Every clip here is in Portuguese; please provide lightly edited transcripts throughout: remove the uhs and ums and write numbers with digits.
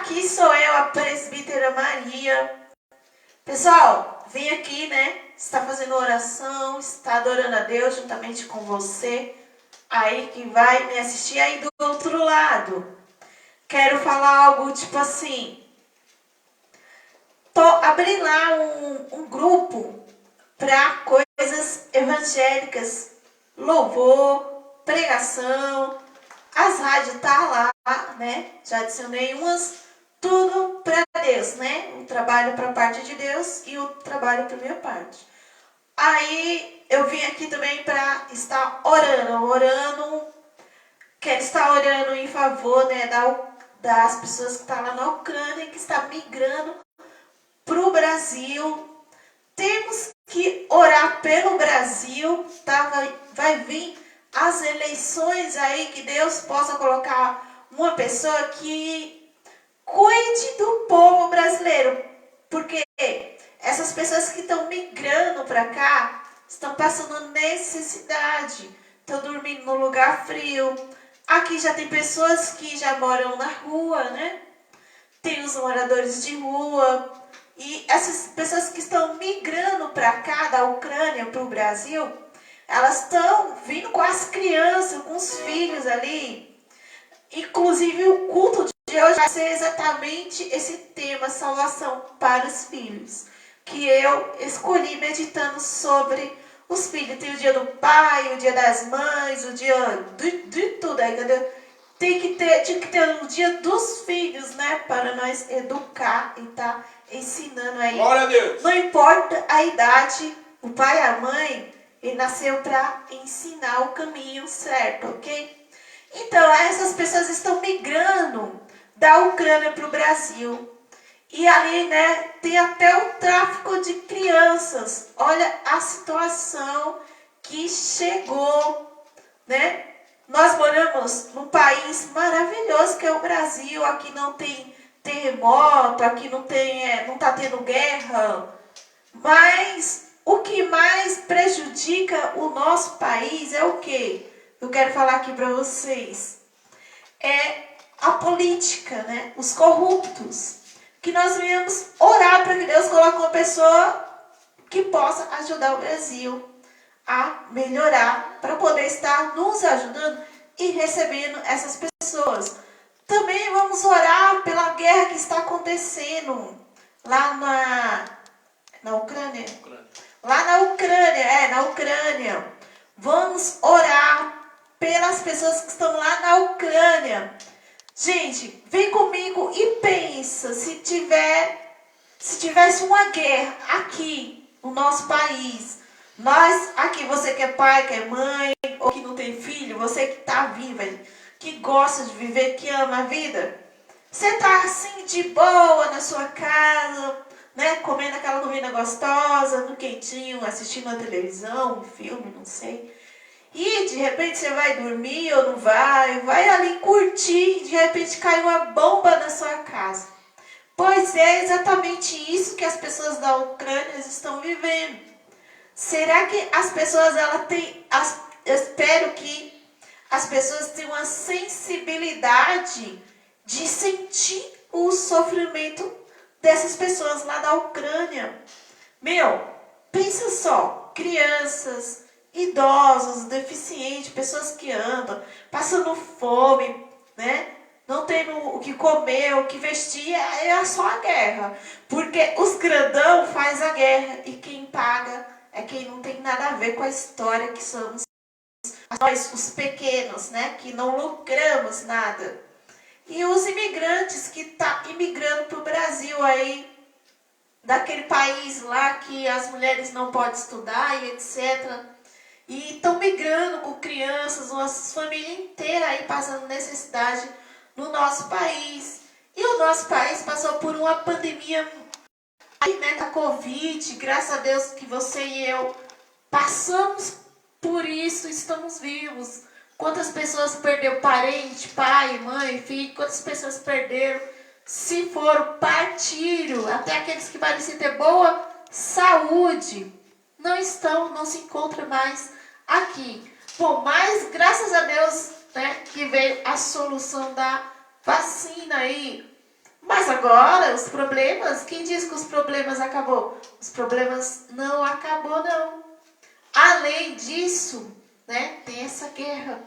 Aqui sou eu, a presbítera Maria. Pessoal, vim aqui, né? Está fazendo oração, está adorando a Deus juntamente com você. Aí que vai me assistir aí do outro lado. Quero falar algo tipo assim. Abri lá um grupo para coisas evangélicas. Louvor, pregação. As rádios tá lá, né? Já adicionei umas, tudo para Deus, né? Um trabalho para a parte de Deus e o trabalho para minha parte. Aí eu vim aqui também para estar orando, quero estar orando em favor, né, das pessoas que estão lá na Ucrânia, que estão migrando para o Brasil. Temos que orar pelo Brasil, tá? Vai vir as eleições aí, que Deus possa colocar uma pessoa que cuide do povo brasileiro. Porque essas pessoas que estão migrando para cá estão passando necessidade, estão dormindo no lugar frio. Aqui já tem pessoas que já moram na rua, né? Tem os moradores de rua. E essas pessoas que estão migrando para cá, da Ucrânia para o Brasil, elas estão vindo com as crianças, com os filhos ali. Inclusive o culto de hoje vai ser exatamente esse tema, salvação para os filhos. Que eu escolhi meditando sobre os filhos. Tem o dia do pai, o dia das mães, o dia de tudo aí, entendeu? Tinha que ter um dia dos filhos, né? Para nós educar e estar ensinando aí. Glória a Deus. Não importa a idade, o pai e a mãe, ele nasceu para ensinar o caminho certo, ok? Então, essas pessoas estão migrando da Ucrânia para o Brasil. E ali, né, tem até o tráfico de crianças. Olha a situação que chegou, né? Nós moramos num país maravilhoso que é o Brasil. Aqui não tem terremoto, aqui não está tendo guerra. Mas o que mais prejudica o nosso país é o quê? Eu quero falar aqui para vocês. É a política, né? Os corruptos. Que nós viemos orar para que Deus coloque uma pessoa que possa ajudar o Brasil a melhorar, para poder estar nos ajudando e recebendo essas pessoas. Também vamos orar pela guerra que está acontecendo lá na Ucrânia. Lá na Ucrânia. Vamos orar pelas pessoas que estão lá na Ucrânia. Gente, vem comigo e pensa, se tivesse uma guerra aqui no nosso país, nós aqui, você que é pai, que é mãe, ou que não tem filho, você que está viva, que gosta de viver, que ama a vida, você está assim de boa na sua casa, né, comendo aquela comida gostosa, no quentinho, assistindo a televisão, um filme, não sei. E de repente você vai dormir ou não vai ali curtir, de repente cai uma bomba na sua casa. Pois é exatamente isso que as pessoas da Ucrânia estão vivendo. Será que as pessoas, eu espero que as pessoas tenham uma sensibilidade de sentir o sofrimento dessas pessoas lá da Ucrânia. Pensa só, crianças, idosos, deficientes, pessoas que andam, passando fome, né? Não tendo o que comer, o que vestir, é só a guerra. Porque os grandão faz a guerra e quem paga é quem não tem nada a ver com a história que somos nós, os pequenos, né? Que não lucramos nada. E os imigrantes que estão imigrando para o Brasil aí, daquele país lá que as mulheres não podem estudar e etc. E estão migrando com crianças, uma família inteira aí passando necessidade no nosso país. E o nosso país passou por uma pandemia aí, né, da Covid. Graças a Deus que você e eu passamos por isso, estamos vivos. Quantas pessoas perderam parente, pai, mãe, filho? Quantas pessoas perderam? Se foram, partiram. Até aqueles que pareciam ter boa saúde não se encontram mais aqui. Bom, mas graças a Deus, né, que veio a solução da vacina aí. Mas agora, os problemas, quem diz que os problemas acabou? Os problemas não acabou, não. Além disso, né, tem essa guerra.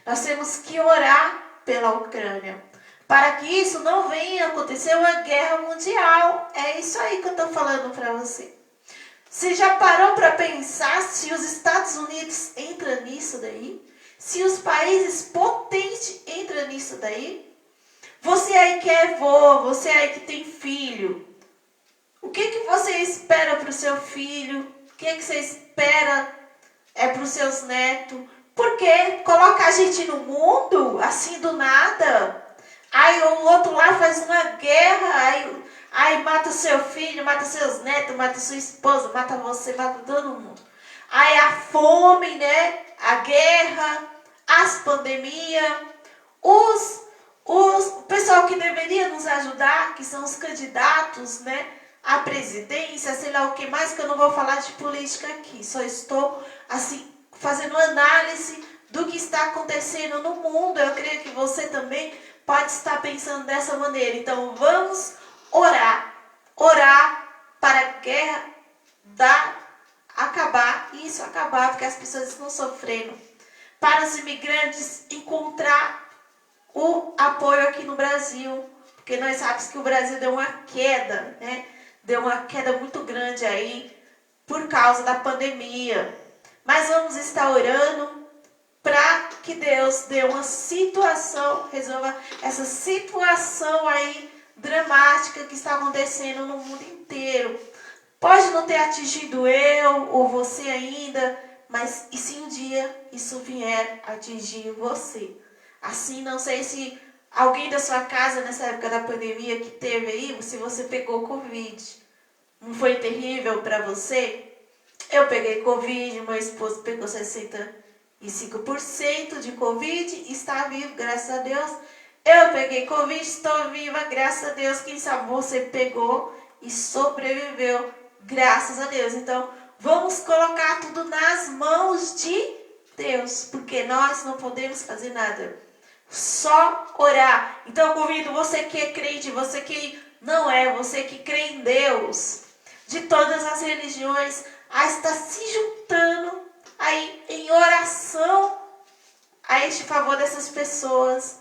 Nós temos que orar pela Ucrânia, para que isso não venha acontecer uma guerra mundial. É isso aí que eu estou falando para você. Você já parou para pensar se os Estados Unidos entram nisso daí? Se os países potentes entram nisso daí? Você aí que é avô, você aí que tem filho, o que você espera para o seu filho? O que você espera para os seus netos? Porque coloca a gente no mundo, assim do nada. Aí o outro lá faz uma guerra, aí mata seu filho, mata seus netos, mata sua esposa, mata você, mata todo mundo. Aí a fome, né? A guerra, as pandemias, o pessoal que deveria nos ajudar, que são os candidatos, né? A presidência, sei lá o que mais, que eu não vou falar de política aqui. Só estou, assim, fazendo análise do que está acontecendo no mundo. Eu creio que você também pode estar pensando dessa maneira. Então, vamos orar. Orar para a guerra acabar. Isso acabar, porque as pessoas estão sofrendo. Para os imigrantes encontrar o apoio aqui no Brasil. Porque nós sabemos que o Brasil deu uma queda, né? Deu uma queda muito grande aí por causa da pandemia. Mas vamos estar orando para que Deus dê uma situação, resolva essa situação aí dramática que está acontecendo no mundo inteiro. Pode não ter atingido eu ou você ainda, mas e se um dia isso vier atingir você? Assim, não sei se alguém da sua casa nessa época da pandemia que teve aí, se você pegou Covid. Não foi terrível para você? Eu peguei Covid, meu esposo pegou 65% de Covid e está vivo, graças a Deus. Eu peguei Covid, estou viva, graças a Deus. Quem sabe você pegou e sobreviveu, graças a Deus. Então, vamos colocar tudo nas mãos de Deus, porque nós não podemos fazer nada. Só orar. Então, eu convido você que é crente, você que não é, você que crê em Deus, de todas as religiões, a estar se juntando aí em oração a este favor dessas pessoas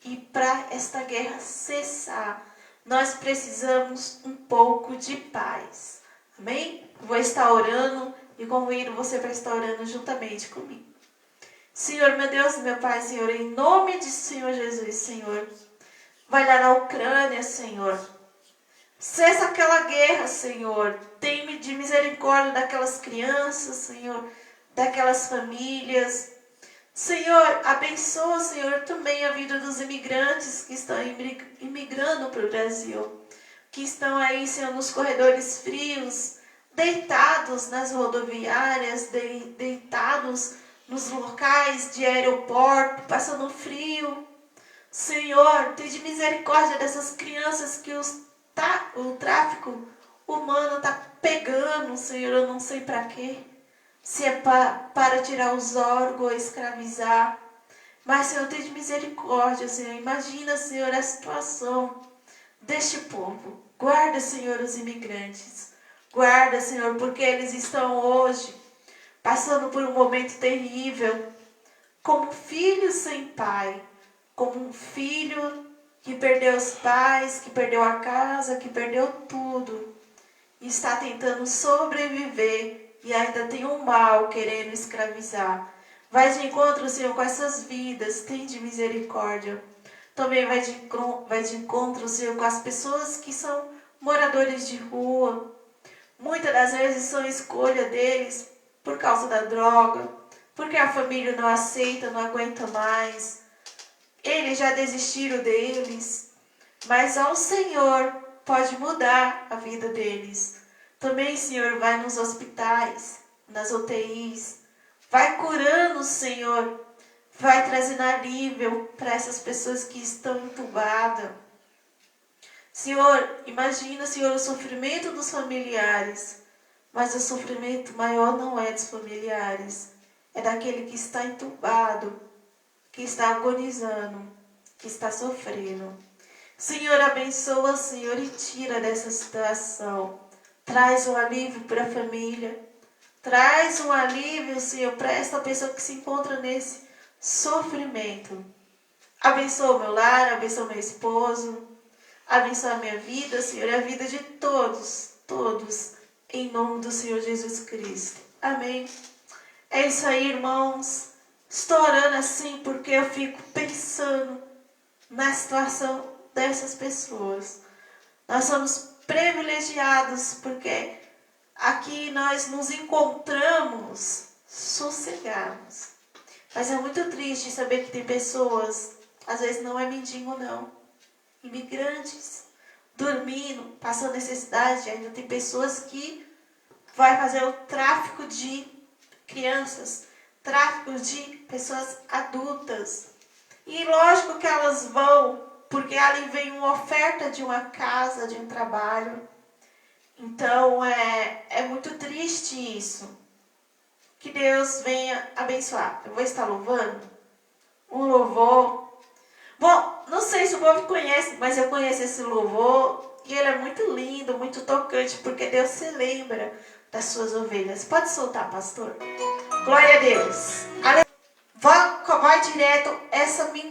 e para esta guerra cessar. Nós precisamos um pouco de paz. Amém? Vou estar orando e convido você para estar orando juntamente comigo. Senhor, meu Deus, meu Pai, Senhor, em nome de Senhor Jesus, Senhor, vai lá na Ucrânia, Senhor. Cessa aquela guerra, Senhor. Tem de misericórdia daquelas crianças, Senhor, daquelas famílias. Senhor, abençoa, Senhor, também a vida dos imigrantes que estão imigrando para o Brasil, que estão aí, Senhor, nos corredores frios, deitados nas rodoviárias, deitados nos locais de aeroporto, passando frio. Senhor, tem de misericórdia dessas crianças que o tráfico humano está pegando, Senhor, eu não sei para quê. Se é para tirar os órgãos ou escravizar. Mas, Senhor, tem de misericórdia, Senhor. Imagina, Senhor, a situação deste povo. Guarda, Senhor, os imigrantes. Guarda, Senhor, porque eles estão hoje passando por um momento terrível, como filhos sem pai, como um filho que perdeu os pais, que perdeu a casa, que perdeu tudo, e está tentando sobreviver, e ainda tem um mal querendo escravizar. Vai de encontro, Senhor, com essas vidas, tem de misericórdia. Também vai de encontro, Senhor, com as pessoas que são moradores de rua. Muitas das vezes são escolha deles por causa da droga, porque a família não aceita, não aguenta mais. Eles já desistiram deles, mas ao Senhor pode mudar a vida deles. Também, Senhor, vai nos hospitais, nas UTIs, vai curando, Senhor, vai trazendo alívio para essas pessoas que estão entubadas. Senhor, imagina, Senhor, o sofrimento dos familiares, mas o sofrimento maior não é dos familiares, é daquele que está entubado, que está agonizando, que está sofrendo. Senhor, abençoa, Senhor, e tira dessa situação. Traz um alívio para a família. Traz um alívio, Senhor, para esta pessoa que se encontra nesse sofrimento. Abençoa o meu lar, abençoa meu esposo. Abençoa a minha vida, Senhor, e a vida de todos, em nome do Senhor Jesus Cristo. Amém. É isso aí, irmãos. Estou orando assim porque eu fico pensando na situação dessas pessoas. Nós somos privilegiados porque aqui nós nos encontramos sossegados. Mas é muito triste saber que tem pessoas, às vezes não é mendigo não, imigrantes, dormindo, passando necessidade. Ainda tem pessoas que vai fazer o tráfico de crianças, tráfico de pessoas adultas. E lógico que elas vão, porque ali vem uma oferta de uma casa, de um trabalho. Então é muito triste isso. Que Deus venha abençoar. Eu vou estar louvando um louvor. Bom, não sei se o povo conhece, mas eu conheço esse louvor. E ele é muito lindo, muito tocante, porque Deus se lembra das suas ovelhas. Pode soltar, pastor? Glória a Deus. Vai direto,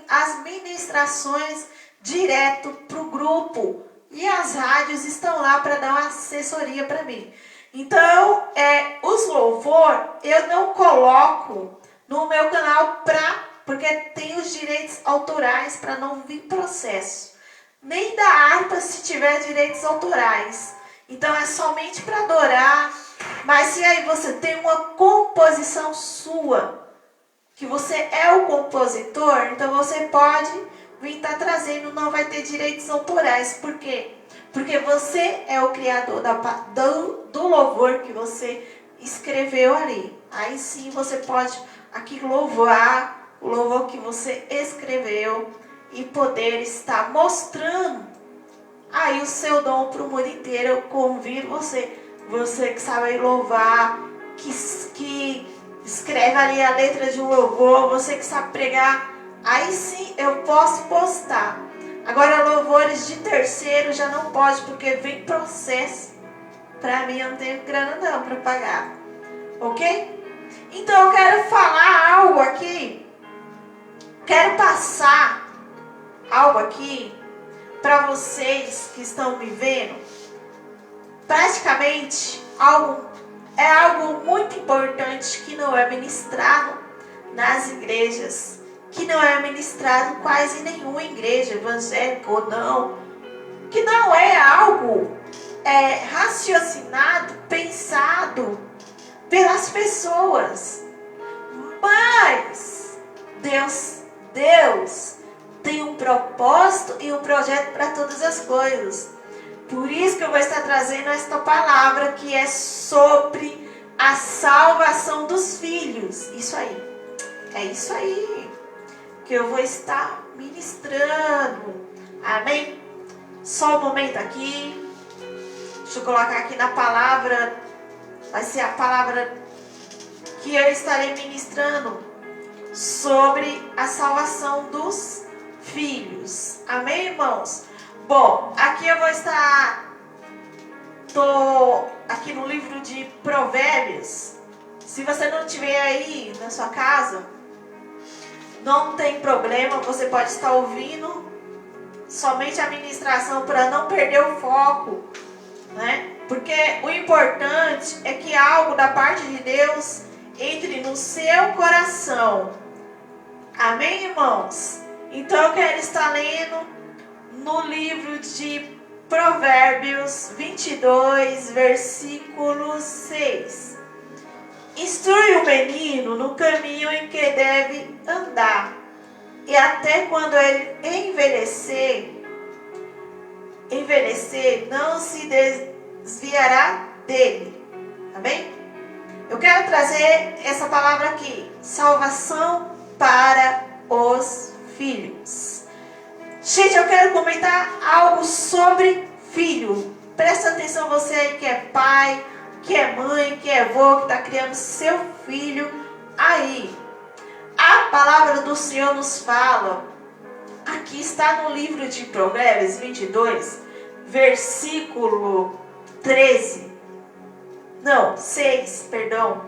as ministrações direto para o grupo. E as rádios estão lá para dar uma assessoria para mim. Então, os louvor eu não coloco no meu canal porque tem os direitos autorais para não vir processo. Nem da harpa se tiver direitos autorais. Então é somente para adorar. Mas se aí você tem uma composição sua, que você é o compositor, então você pode vir estar trazendo, não vai ter direitos autorais. Por quê? Porque você é o criador do louvor que você escreveu ali. Aí sim você pode aqui louvar o louvor que você escreveu e poder estar mostrando aí o seu dom para o mundo inteiro. Eu convido você que sabe louvar, que escreve ali a letra de um louvor, você que sabe pregar, aí sim eu posso postar. Agora louvores de terceiro já não pode, porque vem processo. Para mim eu não tenho grana não para pagar. Ok? Então eu quero falar algo aqui. Quero passar algo aqui para vocês que estão me vendo. Praticamente é algo muito importante que não é ministrado nas igrejas, que não é ministrado quase em nenhuma igreja, evangélica ou não, que não é algo raciocinado, pensado pelas pessoas. Mas Deus tem um propósito e um projeto para todas as coisas. Por isso que eu vou estar trazendo esta palavra que é sobre a salvação dos filhos. Isso aí. É isso aí que eu vou estar ministrando. Amém? Só um momento aqui. Deixa eu colocar aqui na palavra. Vai ser a palavra que eu estarei ministrando sobre a salvação dos filhos. Amém, irmãos? Bom, aqui eu vou estar. Estou aqui no livro de Provérbios. Se você não tiver aí na sua casa, não tem problema, você pode estar ouvindo somente a ministração para não perder o foco, né? Porque o importante é que algo da parte de Deus entre no seu coração. Amém, irmãos? Então eu quero estar lendo no livro de Provérbios 22, versículo 6. Instrui o menino no caminho em que deve andar, e até quando ele envelhecer, não se desviará dele. Amém? Eu quero trazer essa palavra aqui: salvação para os filhos. Gente, eu quero comentar algo sobre filho. Presta atenção, você aí que é pai, que é mãe, que é avô, que está criando seu filho aí. A palavra do Senhor nos fala aqui está no livro de Provérbios 22, versículo 13. Não, 6, perdão.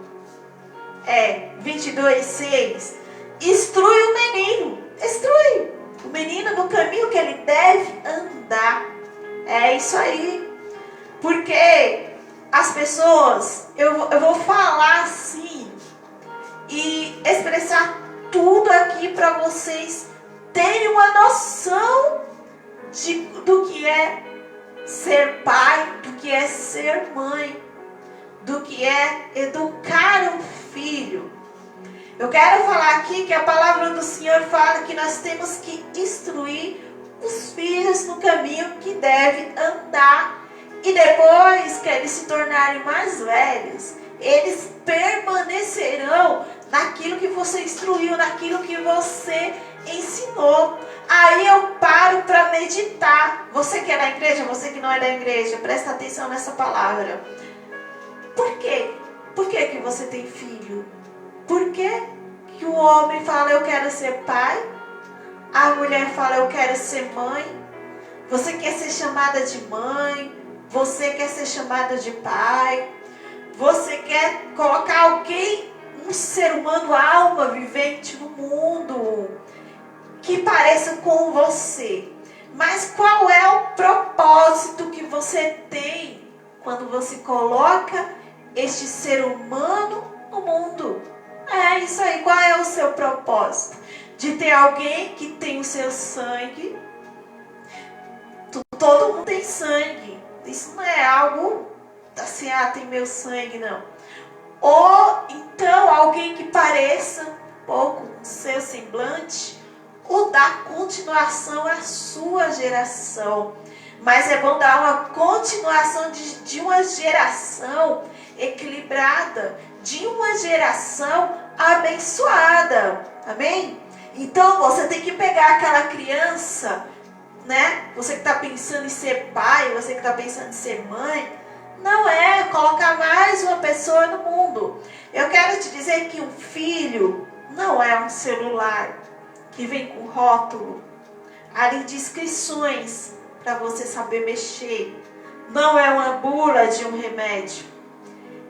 22, 6. Instrui o menino. Instrui o menino no caminho que ele deve andar. É isso aí. Porque as pessoas, eu vou falar assim e expressar tudo aqui para vocês terem uma noção do que é ser pai, do que é ser mãe, do que é educar um filho. Eu quero falar aqui que a palavra do Senhor fala que nós temos que instruir os filhos no caminho que devem andar. E depois que eles se tornarem mais velhos, eles permanecerão naquilo que você instruiu, naquilo que você ensinou. Aí eu paro para meditar. Você que é da igreja, você que não é da igreja, presta atenção nessa palavra. Por quê? Por que que você tem filho? Por que que o homem fala eu quero ser pai? A mulher fala eu quero ser mãe? Você quer ser chamada de mãe? Você quer ser chamada de pai? Você quer colocar alguém, um ser humano, alma vivente no mundo que pareça com você. Mas qual é o propósito que você tem quando você coloca este ser humano no mundo? É isso aí. Qual é o seu propósito? De ter alguém que tem o seu sangue. Todo mundo tem sangue. Isso não é algo assim, tem meu sangue, não. Ou então alguém que pareça um pouco com seu semblante, ou dar continuação à sua geração. Mas é bom dar uma continuação de uma geração equilibrada, de uma geração abençoada. Amém? Então você tem que pegar aquela criança, né? Você que está pensando em ser pai, você que está pensando em ser mãe, não é colocar mais uma pessoa no mundo. Eu quero te dizer que um filho não é um celular que vem com rótulo, ali de inscrições para você saber mexer. Não é uma bula de um remédio.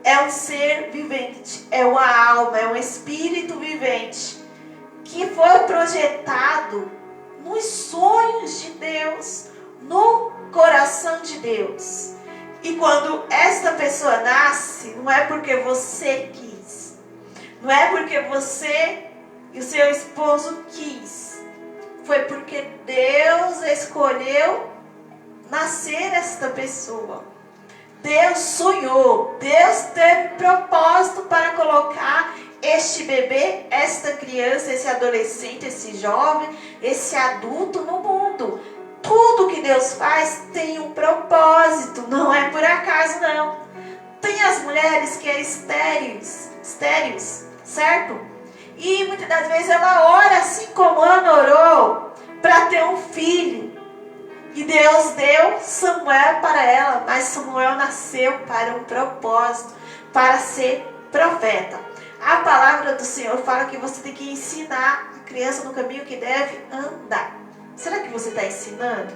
É um ser vivente, é uma alma, é um espírito vivente que foi projetado nos sonhos de Deus, no coração de Deus. E quando esta pessoa nasce, não é porque você quis, não é porque você e o seu esposo quis, foi porque Deus escolheu nascer esta pessoa. Deus sonhou, Deus teve propósito para colocar este bebê, esta criança, esse adolescente, esse jovem, esse adulto no mundo. Tudo que Deus faz tem um propósito, não é por acaso não. Tem as mulheres que é estéreis, certo? E muitas das vezes ela ora assim como Ana orou, para ter um filho. E Deus deu Samuel para ela, mas Samuel nasceu para um propósito, para ser profeta. A palavra do Senhor fala que você tem que ensinar a criança no caminho que deve andar. Será que você está ensinando?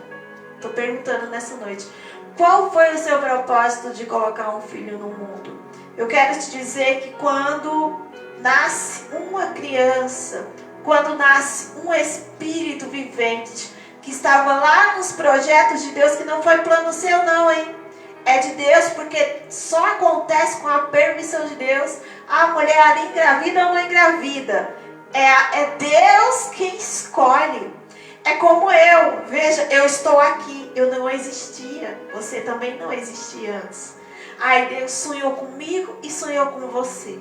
Estou perguntando nessa noite. Qual foi o seu propósito de colocar um filho no mundo? Eu quero te dizer que quando nasce uma criança, quando nasce um espírito vivente, que estava lá nos projetos de Deus, que não foi plano seu não, hein? É de Deus, porque só acontece com a permissão de Deus. A mulher ali engravida ou não engravida. É Deus quem escolhe. É como eu. Veja, eu estou aqui. Eu não existia. Você também não existia antes. Aí Deus sonhou comigo e sonhou com você.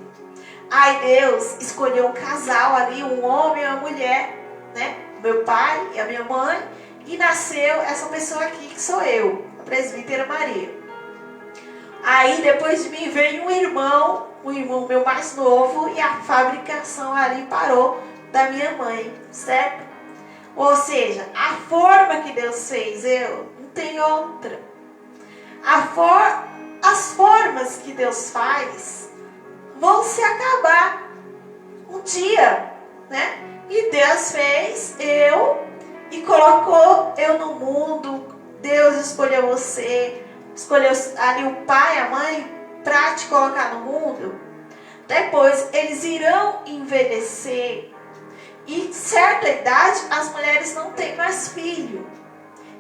Aí Deus escolheu um casal ali, um homem e uma mulher, né? Meu pai e a minha mãe, e nasceu essa pessoa aqui que sou eu, a presbítera Maria. Aí depois de mim veio um irmão meu mais novo, e a fabricação ali parou da minha mãe, certo? Ou seja, a forma que Deus fez eu não tem outra. As formas que Deus faz vão se acabar um dia, né? E Deus fez eu e colocou eu no mundo. Deus escolheu você, escolheu ali o pai, a mãe, para te colocar no mundo. Depois eles irão envelhecer e certa idade as mulheres não têm mais filho.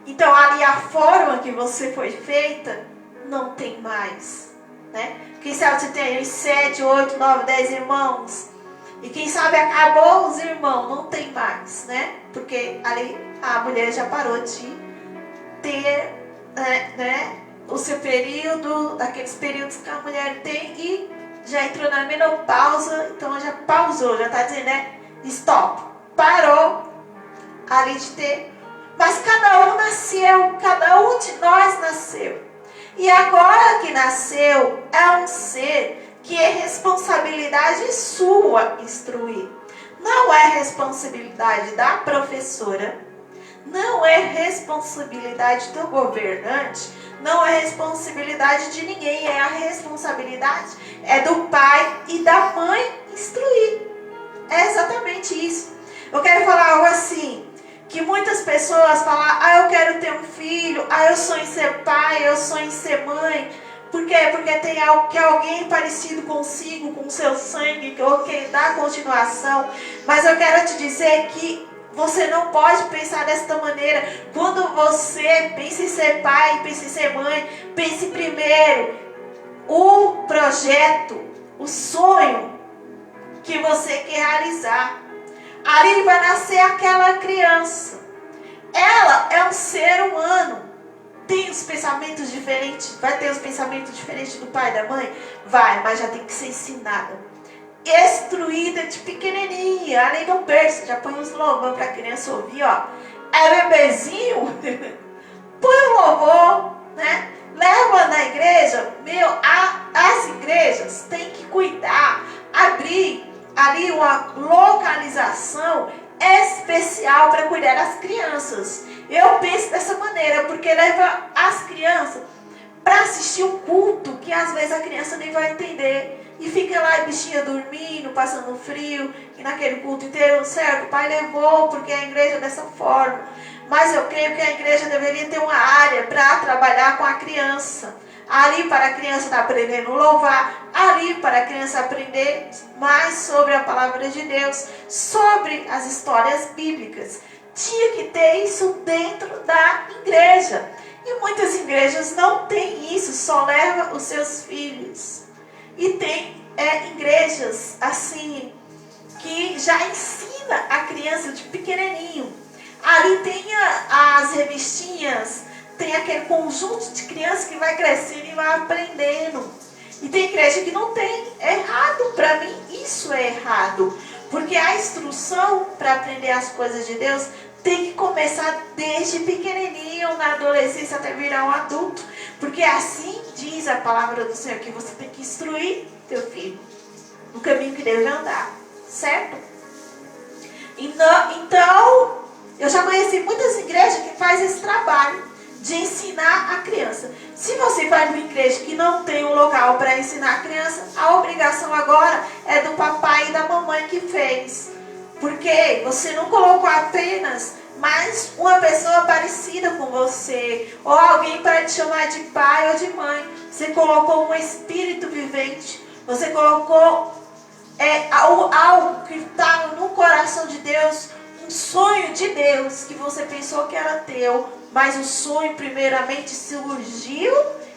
Então ali a forma que você foi feita não tem mais, né? Quem sabe você tem 7, 8, 9, 10 irmãos. E quem sabe acabou os irmãos, não tem mais, né? Porque ali a mulher já parou de ter, né, o seu período, daqueles períodos que a mulher tem, e já entrou na menopausa, então já pausou, já está dizendo, né? Stop, parou ali de ter. Mas cada um nasceu, cada um de nós nasceu. E agora que nasceu, é um ser que é responsabilidade sua instruir. Não é responsabilidade da professora, não é responsabilidade do governante, não é responsabilidade de ninguém, é a responsabilidade do pai e da mãe instruir. É exatamente isso. Eu quero falar algo assim, que muitas pessoas falam, eu quero ter um filho, eu sonho em ser pai, eu sonho em ser mãe. Por quê? Porque tem algo que alguém parecido consigo, com o seu sangue, ou que dá continuação. Mas eu quero te dizer que você não pode pensar desta maneira. Quando você pensa em ser pai, pensa em ser mãe, pense primeiro o projeto, o sonho que você quer realizar. Ali vai nascer aquela criança. Ela é um ser humano. Tem os pensamentos diferentes. Vai ter os pensamentos diferentes do pai e da mãe? Vai, mas já tem que ser ensinada. Instruída de pequenininha. Ali no berço, já põe uns louvor para a criança ouvir, ó. É bebezinho? Põe o louvor, né? Leva na igreja. As igrejas têm que cuidar, abrir ali uma localização especial para cuidar das crianças. Eu penso dessa maneira, porque leva as crianças para assistir um culto que às vezes a criança nem vai entender. E fica lá a bichinha dormindo, passando frio, e naquele culto inteiro, certo? O pai levou, porque a igreja é dessa forma. Mas eu creio que a igreja deveria ter uma área para trabalhar com a criança. Ali para a criança estar aprendendo a louvar, ali para a criança aprender mais sobre a palavra de Deus, sobre as histórias bíblicas. Tinha que ter isso dentro da igreja. E muitas igrejas não têm isso, só leva os seus filhos. E tem igrejas assim, que já ensina a criança de pequenininho. Ali tem as revistinhas, tem aquele conjunto de crianças que vai crescendo e vai aprendendo. E tem igreja que não tem. É errado. Para mim, isso é errado. Porque a instrução para aprender as coisas de Deus tem que começar desde pequenininho, na adolescência, até virar um adulto. Porque assim diz a palavra do Senhor, que você tem que instruir teu filho no caminho que deve andar. Certo? Então, eu já conheci muitas igrejas que fazem esse trabalho de ensinar a criança. Se você vai numa igreja que não tem um local para ensinar a criança, a obrigação agora é do papai e da mamãe que fez. Porque você não colocou apenas mais uma pessoa parecida com você, ou alguém para te chamar de pai ou de mãe. Você colocou um espírito vivente. Você colocou algo que está no coração de Deus, um sonho de Deus que você pensou que era teu, mas o sonho primeiramente surgiu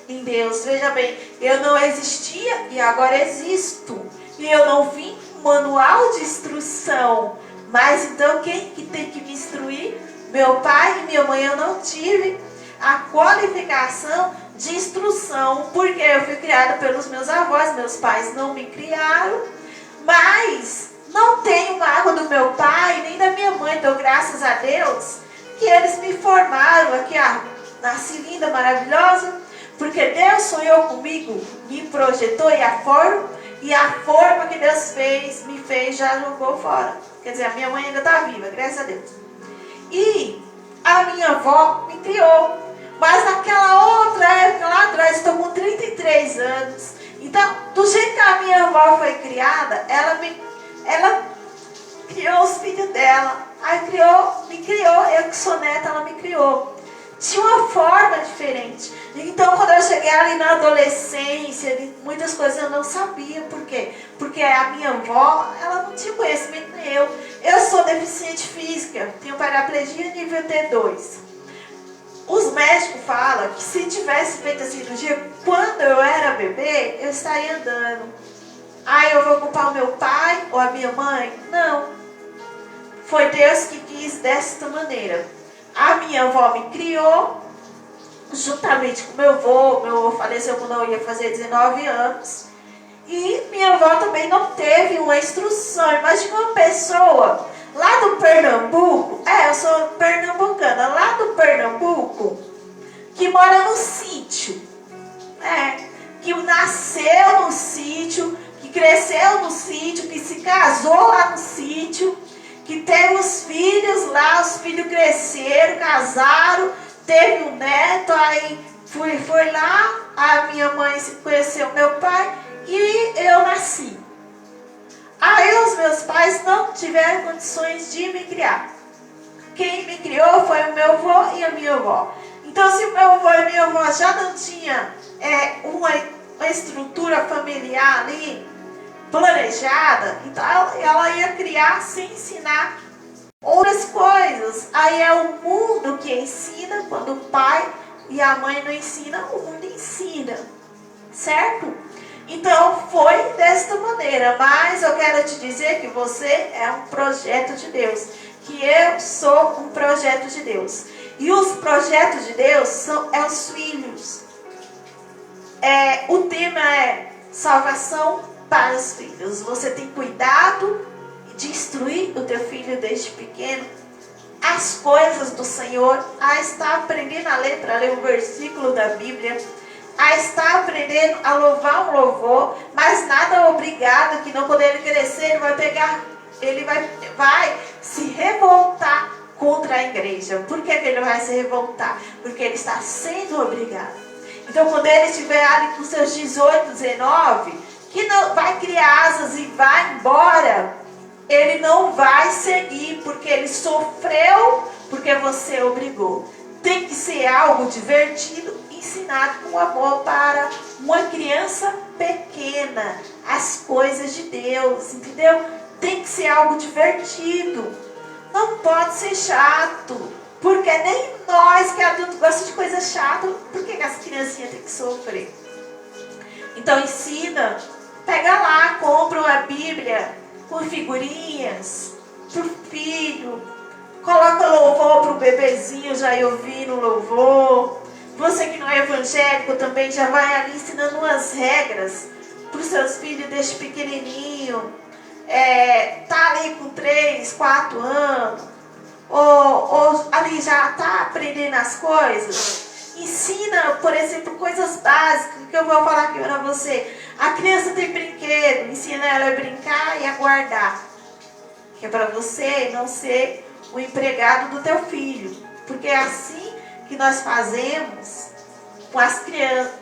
em Deus. Veja bem, eu não existia e agora existo. E eu não vim com manual de instrução. Mas então quem que tem que me instruir? Meu pai e minha mãe. Eu não tive a qualificação de instrução, porque eu fui criada pelos meus avós. Meus pais não me criaram, mas não tenho mágoa do meu pai nem da minha mãe. Então graças a Deus que eles me formaram aqui, nasci linda, maravilhosa, porque Deus sonhou comigo, me projetou, e a forma que Deus me fez, já jogou fora. Quer dizer, a minha mãe ainda está viva, graças a Deus. E a minha avó me criou, mas naquela outra época lá atrás, estou com 33 anos. Então, do jeito que a minha avó foi criada, ela criou os filhos dela. Aí me criou, eu que sou neta, ela me criou. Tinha uma forma diferente. Então, quando eu cheguei ali na adolescência, muitas coisas eu não sabia. Por quê? Porque a minha avó, ela não tinha conhecimento nem eu. Eu sou deficiente física, tenho paraplegia nível T2. Os médicos falam que se tivesse feito a cirurgia quando eu era bebê, eu estaria andando. Aí eu vou culpar o meu pai ou a minha mãe? Não. Foi Deus que quis desta maneira. A minha avó me criou, juntamente com meu avô faleceu quando eu ia fazer 19 anos. E minha avó também não teve uma instrução. Imagina uma pessoa lá do Pernambuco, eu sou pernambucana, lá do Pernambuco, que mora no sítio, que nasceu no sítio, que cresceu no sítio, que se casou lá no sítio, que teve os filhos lá, os filhos cresceram, casaram, teve um neto, aí foi lá, a minha mãe conheceu meu pai e eu nasci. Aí os meus pais não tiveram condições de me criar. Quem me criou foi o meu avô e a minha avó. Então, se o meu avô e a minha avó já não tinham uma estrutura familiar ali, planejada, então ela ia criar sem ensinar outras coisas. Aí é o mundo que ensina. Quando o pai e a mãe não ensinam, o mundo ensina, certo? Então foi desta maneira. Mas eu quero te dizer que você é um projeto de Deus, que eu sou um projeto de Deus. E os projetos de Deus são os filhos. O tema é salvação para os filhos. Você tem cuidado de instruir o teu filho desde pequeno as coisas do Senhor, a estar aprendendo a letra, a ler um versículo da Bíblia, a estar aprendendo a louvar um louvor, mas nada obrigado, que não quando ele crescer, ele vai se revoltar contra a igreja. Por que ele vai se revoltar? Porque ele está sendo obrigado. Então, quando ele estiver ali com seus 18, 19, que não vai criar asas e vai embora, ele não vai seguir, porque ele sofreu, porque você obrigou. Tem que ser algo divertido, ensinado com amor para uma criança pequena, as coisas de Deus, entendeu? Tem que ser algo divertido, não pode ser chato, porque nem nós que adultos gostamos de coisa chata. Por que as criancinhas têm que sofrer? Então ensina, pega lá, compra uma Bíblia com figurinhas pro filho, coloca louvor pro bebezinho já ir ouvindo louvor. Você que não é evangélico também já vai ali ensinando umas regras para os seus filhos desde pequenininho. Tá ali com 3, 4 anos, ou ali já tá aprendendo as coisas. Ensina, por exemplo, coisas básicas que eu vou falar aqui para você. A criança tem brinquedo, ensina ela a brincar e a guardar. Que é para você não ser o empregado do teu filho. Porque é assim que nós fazemos com as crianças,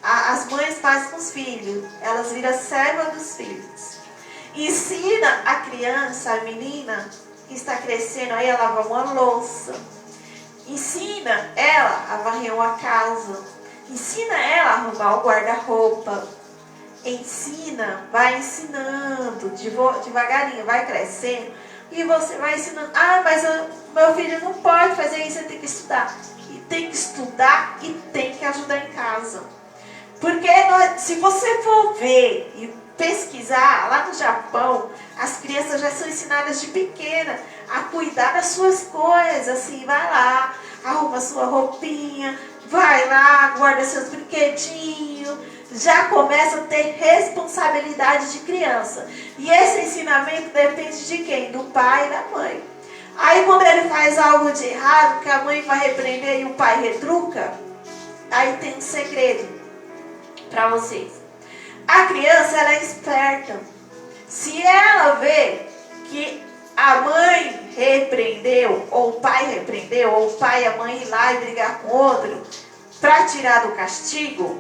as mães fazem com os filhos. Elas viram serva dos filhos. Ensina a criança, a menina que está crescendo aí a lavar uma louça. Ensina ela a varrer uma casa. Ensina ela a arrumar o guarda-roupa. Vai ensinando devagarinho, vai crescendo. E você vai ensinando. Mas meu filho não pode fazer isso, ele tem que estudar. E tem que estudar e tem que ajudar em casa. Porque se você for ver e pesquisar, lá no Japão, as crianças já são ensinadas de pequena a cuidar das suas coisas. Assim, vai lá, arruma sua roupinha, vai lá, guarda seus brinquedinhos. Já começa a ter responsabilidade de criança. E esse ensinamento depende de quem? Do pai e da mãe. Aí quando ele faz algo de errado, que a mãe vai repreender e o pai retruca, aí tem um segredo para vocês. A criança, ela é esperta. Se ela vê que a mãe repreendeu, ou o pai repreendeu, ou o pai e a mãe ir lá e brigar com outro para tirar do castigo,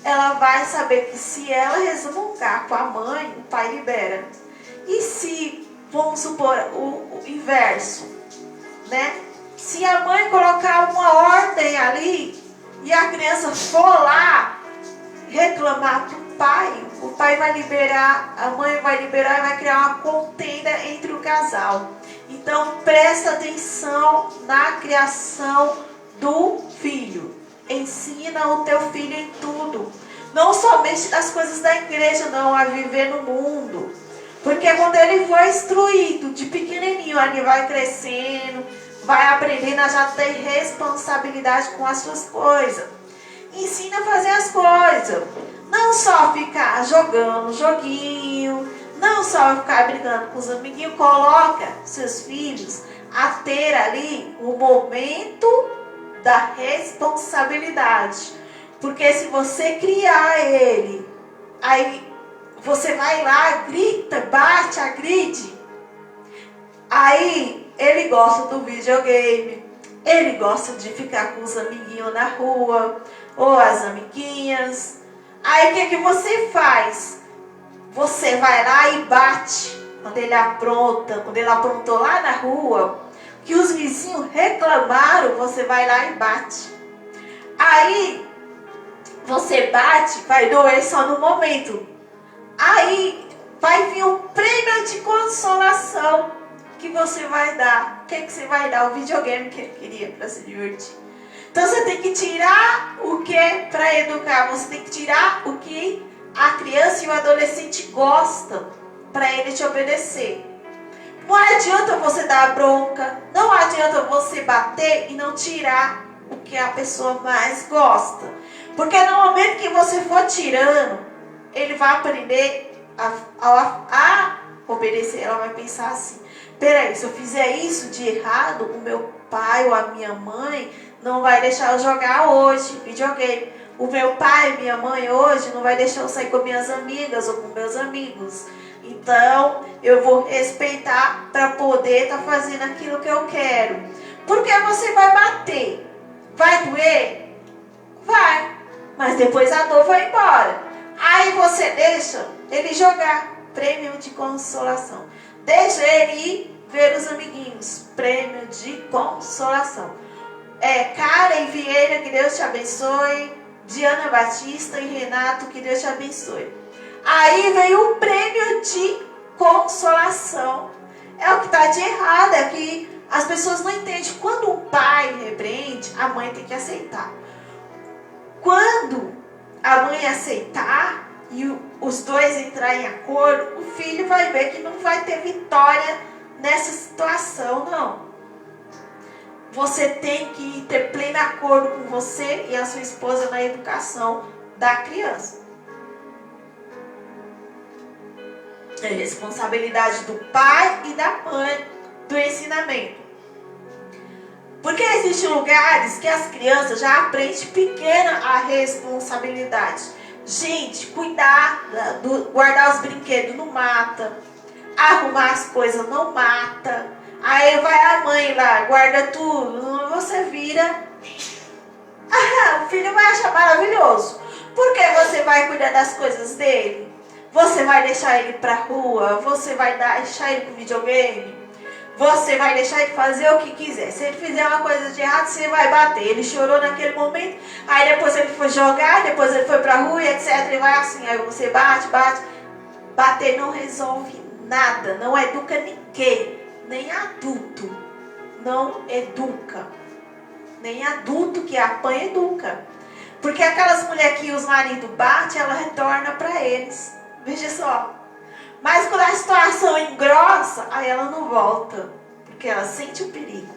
ela vai saber que se ela resmungar com a mãe, o pai libera. E se vamos supor o inverso, né? Se a mãe colocar uma ordem ali e a criança for lá reclamar do pai, o pai vai liberar, a mãe vai liberar e vai criar uma contenda entre o casal. Então presta atenção na criação do filho. Ensina o teu filho em tudo. Não somente das coisas da igreja, não, a viver no mundo. Porque quando ele for instruído de pequenininho, ele vai crescendo, vai aprendendo a já ter responsabilidade com as suas coisas. Ensina a fazer as coisas. Não só ficar jogando joguinho, não só ficar brigando com os amiguinhos. Coloca seus filhos a ter ali o momento da responsabilidade. Porque se você criar ele, aí você vai lá, grita, bate, agride. Aí ele gosta do videogame, ele gosta de ficar com os amiguinhos na rua, ou as amiguinhas. Aí o que você faz? Você vai lá e bate quando ele apronta, quando ele aprontou lá na rua, que os vizinhos reclamaram, você vai lá e bate. Aí você bate, vai doer só no momento. Aí vai vir um prêmio de consolação que você vai dar. O que você vai dar? O videogame que ele queria para se divertir. Então você tem que tirar o que para educar. Você tem que tirar o que a criança e o adolescente gostam para ele te obedecer. Não adianta você dar bronca. Não adianta você bater e não tirar o que a pessoa mais gosta. Porque no momento que você for tirando, ele vai aprender a obedecer. Ela vai pensar assim: peraí, se eu fizer isso de errado, o meu pai ou a minha mãe não vai deixar eu jogar hoje videogame. O meu pai e minha mãe hoje não vai deixar eu sair com minhas amigas ou com meus amigos. Então, eu vou respeitar para poder estar fazendo aquilo que eu quero. Porque você vai bater. Vai doer? Vai. Mas depois a dor vai embora. Aí você deixa ele jogar. Prêmio de consolação. Deixa ele ir ver os amiguinhos. Prêmio de consolação. Karen Vieira, que Deus te abençoe. Diana Batista e Renato, que Deus te abençoe. Aí veio o prêmio de consolação. É o que está de errado, é que as pessoas não entendem. Quando o pai repreende, a mãe tem que aceitar. Quando a mãe aceitar e os dois entrarem em acordo, o filho vai ver que não vai ter vitória nessa situação, não. Você tem que ter pleno acordo com você e a sua esposa na educação da criança. É responsabilidade do pai e da mãe do ensinamento. Porque existem lugares que as crianças já aprendem pequena a responsabilidade. Gente, cuidar, guardar os brinquedos não mata. Arrumar as coisas não mata. Aí vai a mãe lá, guarda tudo. Você vira. O filho vai achar maravilhoso. Porque você vai cuidar das coisas dele. Você vai deixar ele pra rua. Você vai deixar ele pro videogame. Você vai deixar ele fazer o que quiser. Se ele fizer uma coisa de errado, você vai bater. Ele chorou naquele momento. Aí depois ele foi jogar. Depois ele foi pra rua, etc. E vai assim. Aí você bate. Bater não resolve nada. Não educa ninguém. Nem adulto não educa. Nem adulto que apanha educa. Porque aquelas mulheres que os maridos batem, ela retorna para eles. Veja só. Mas quando a situação engrossa, aí ela não volta. Porque ela sente o perigo.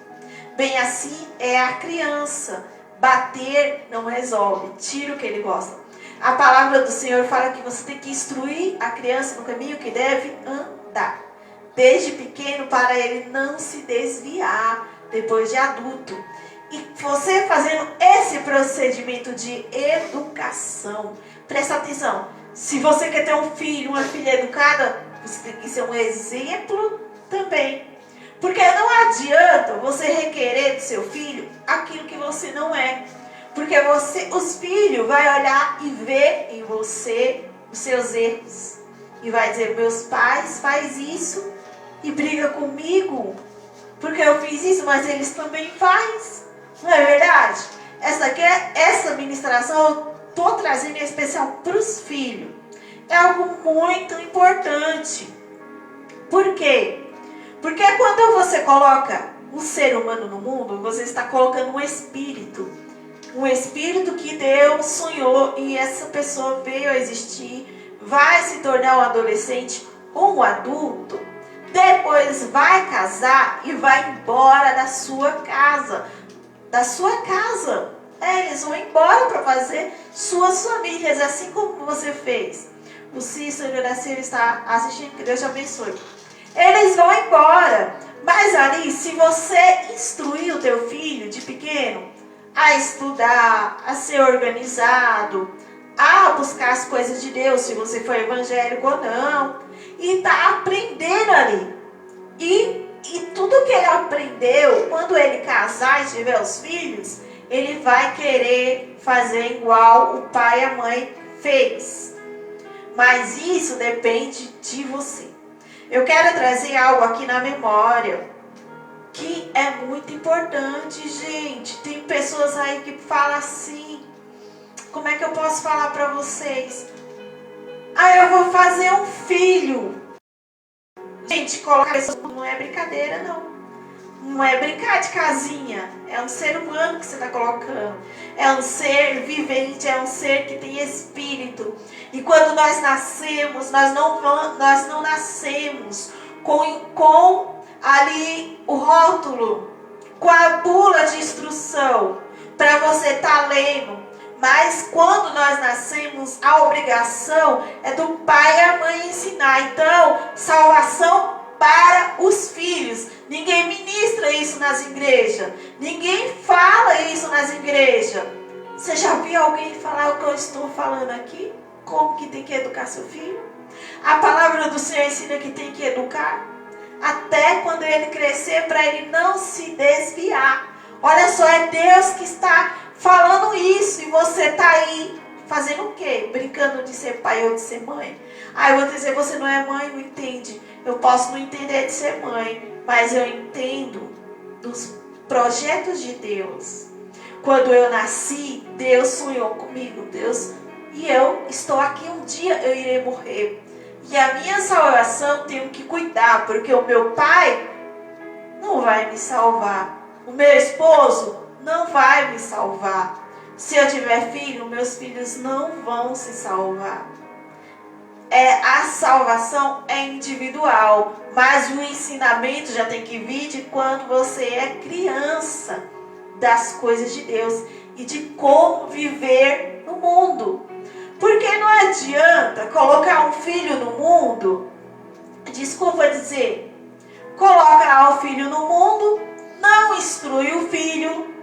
Bem assim é a criança. Bater não resolve. Tira o que ele gosta. A palavra do Senhor fala que você tem que instruir a criança no caminho que deve andar. Desde pequeno, para ele não se desviar depois de adulto. E você fazendo esse procedimento de educação, presta atenção. Se você quer ter um filho, uma filha educada, você tem que ser um exemplo também. Porque não adianta você requerer do seu filho aquilo que você não é. Porque os filhos vão olhar e ver em você os seus erros. E vai dizer: meus pais fazem isso e briga comigo, porque eu fiz isso, mas eles também fazem. Não é verdade? Essa ministração eu estou trazendo em especial para os filhos. É algo muito importante. Por quê? Porque quando você coloca um ser humano no mundo, você está colocando um espírito. Um espírito que Deus sonhou e essa pessoa veio a existir, vai se tornar um adolescente ou um adulto, depois vai casar e vai embora da sua casa. Da sua casa. Eles vão embora para fazer suas famílias, assim como você fez. O Cícero e o Nascer está assistindo, que Deus te abençoe. Eles vão embora. Mas ali, se você instruir o teu filho de pequeno a estudar, a ser organizado, a buscar as coisas de Deus, se você for evangélico ou não, e tá aprendendo ali. E tudo que ele aprendeu, quando ele casar e tiver os filhos, ele vai querer fazer igual o pai e a mãe fez. Mas isso depende de você. Eu quero trazer algo aqui na memória que é muito importante, gente. Tem pessoas aí que falam assim, como é que eu posso falar para vocês? Eu vou fazer um filho. Gente, colocar pessoas não é brincadeira, não. Não é brincar de casinha. É um ser humano que você está colocando. É um ser vivente, é um ser que tem espírito. E quando nós nascemos, nós não nascemos com ali o rótulo, com a bula de instrução para você estar lendo. Mas quando nós nascemos, a obrigação é do pai e a mãe ensinar. Então, salvação para os filhos. Ninguém ministra isso nas igrejas. Ninguém fala isso nas igrejas. Você já viu alguém falar o que eu estou falando aqui? Como que tem que educar seu filho? A palavra do Senhor ensina que tem que educar. Até quando ele crescer, para ele não se desviar. Olha só, é Deus que está falando isso. E você está aí fazendo o quê? Brincando de ser pai ou de ser mãe? Eu vou dizer, você não é mãe, não entende. Eu posso não entender de ser mãe, mas eu entendo dos projetos de Deus. Quando eu nasci, Deus sonhou comigo, e eu estou aqui, um dia eu irei morrer. E a minha salvação tenho que cuidar, porque o meu pai não vai me salvar. O meu esposo não vai me salvar. Se eu tiver filho, meus filhos não vão se salvar. A salvação é individual, mas o ensinamento já tem que vir de quando você é criança, das coisas de Deus e de como viver no mundo. Porque não adianta colocar um filho no mundo, desculpa dizer, coloca lá o filho no mundo, não instrui o filho,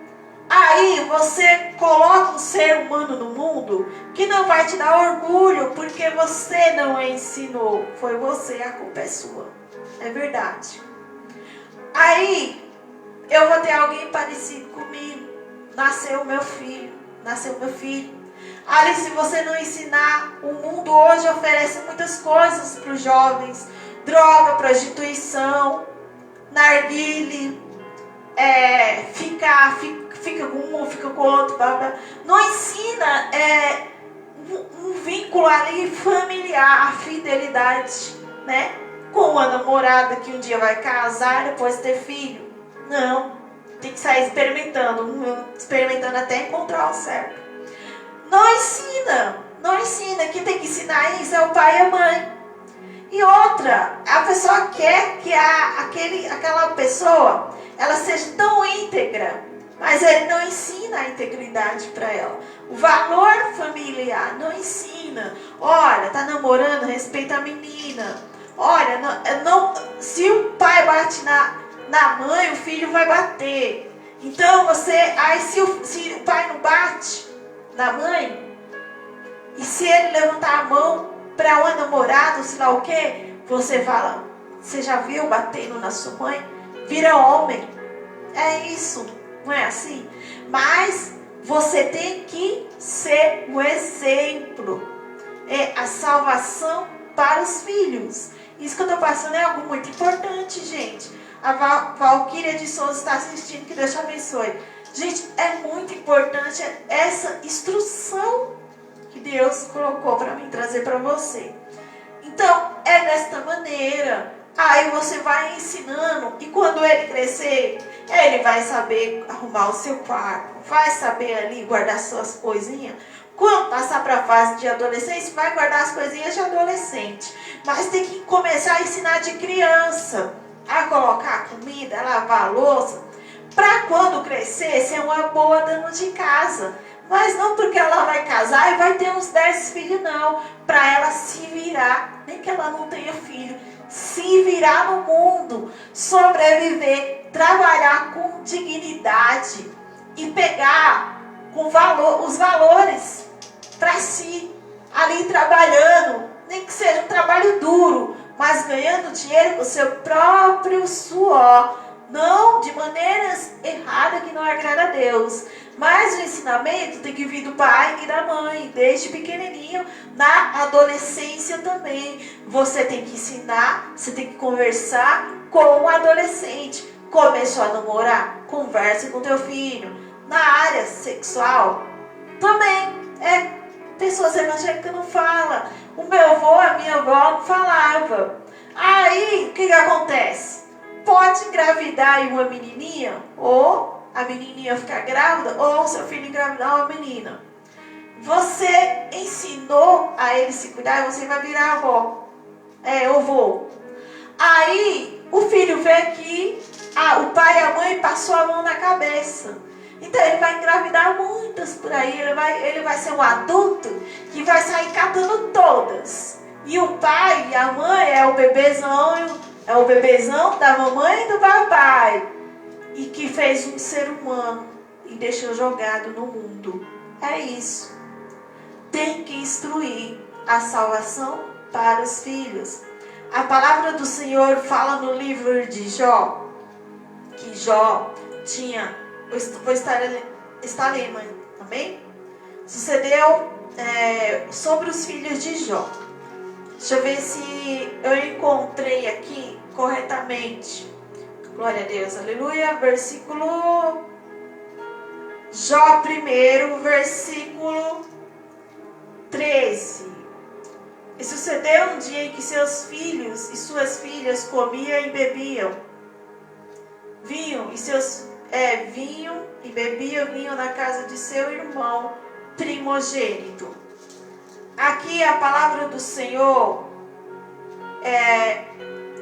aí você coloca um ser humano no mundo que não vai te dar orgulho, porque você não ensinou, foi você, a culpa é sua, é verdade. Aí eu vou ter alguém parecido comigo, nasceu meu filho. Ali, se você não ensinar, o mundo hoje oferece muitas coisas para os jovens. Droga, prostituição, narguile, fica com um, fica com o outro. Blá, blá. Não ensina um vínculo ali familiar, a fidelidade, né? Com uma namorada que um dia vai casar e depois ter filho. Não, tem que sair experimentando até encontrar o certo. Não ensina. Quem tem que ensinar isso é o pai e a mãe. E outra, a pessoa quer que aquela pessoa, ela seja tão íntegra, mas ele não ensina a integridade para ela. O valor familiar não ensina. Olha, tá namorando, respeita a menina. Olha, se o pai bate na mãe, o filho vai bater. Então se o pai não bate na mãe, e se ele levantar a mão para uma namorada, sei lá o que, você fala, você já viu batendo na sua mãe? Vira homem. É isso, não é assim? Mas você tem que ser o exemplo. É a salvação para os filhos. Isso que eu estou passando é algo muito importante, gente. A Valquíria de Souza está assistindo, que Deus te abençoe. Gente, é muito importante essa instrução que Deus colocou para mim trazer para você. Então, é desta maneira. Aí você vai ensinando, e quando ele crescer, ele vai saber arrumar o seu quarto, vai saber ali guardar suas coisinhas. Quando passar para a fase de adolescência, vai guardar as coisinhas de adolescente. Mas tem que começar a ensinar de criança a colocar comida, a lavar a louça, para quando crescer ser uma boa dona de casa. Mas não porque ela vai casar e vai ter uns 10 filhos, não. Para ela se virar, nem que ela não tenha filho, se virar no mundo, sobreviver, trabalhar com dignidade e pegar com valor, os valores para si, ali trabalhando, nem que seja um trabalho duro, mas ganhando dinheiro com o seu próprio suor, não de maneiras erradas que não agrada a Deus. Mas o ensinamento tem que vir do pai e da mãe, desde pequenininho, na adolescência também. Você tem que ensinar, você tem que conversar com o adolescente. Começou a namorar? Converse com teu filho. Na área sexual, também. Pessoas evangélicas não falam. O meu avô, a minha avó não falava. Aí, o que acontece? Pode engravidar aí uma menininha, ou a menininha ficar grávida, ou o seu filho engravidar uma menina. Você ensinou a ele se cuidar, você vai virar avó. Eu vou. Aí, o filho vê que o pai e a mãe passou a mão na cabeça. Então, ele vai engravidar muitas por aí. Ele vai ser um adulto que vai sair catando todas. E o pai e a mãe é o bebezão da mamãe e do papai. E que fez um ser humano e deixou jogado no mundo. É isso. Tem que instruir a salvação para os filhos. A palavra do Senhor fala no livro de Jó, que Jó tinha, vou estar lendo, amém? Sucedeu sobre os filhos de Jó. Deixa eu ver se eu encontrei aqui corretamente. Glória a Deus, aleluia. Versículo Jó 1, versículo 13. E sucedeu um dia em que seus filhos e suas filhas comiam e bebiam vinho, e bebiam vinho na casa de seu irmão primogênito. Aqui a palavra do Senhor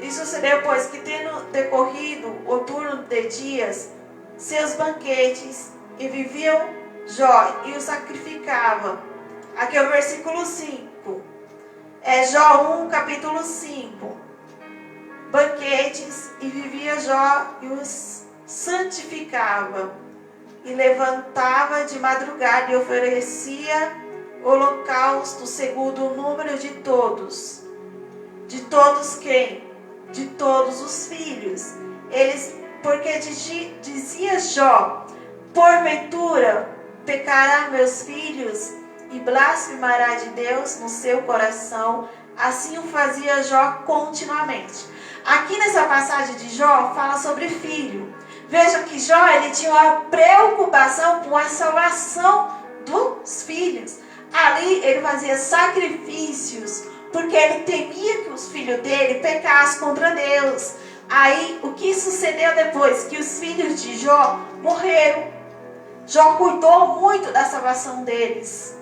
e sucedeu, pois, que tendo decorrido o turno de dias, seus banquetes, e viviam Jó, e o sacrificava. Aqui é o versículo 5. Jó 1, capítulo 5. Banquetes, e vivia Jó, e os santificava. E levantava de madrugada, e oferecia holocausto segundo o número de todos. De todos quem? De todos os filhos. Porque dizia Jó: porventura pecará meus filhos e blasfemará de Deus no seu coração. Assim o fazia Jó continuamente. Aqui nessa passagem de Jó fala sobre filho. Veja que Jó ele tinha uma preocupação com a salvação dos filhos. Ali ele fazia sacrifícios, porque ele temia que os filhos dele pecassem contra Deus. Aí, o que sucedeu depois? Que os filhos de Jó morreram. Jó cuidou muito da salvação deles.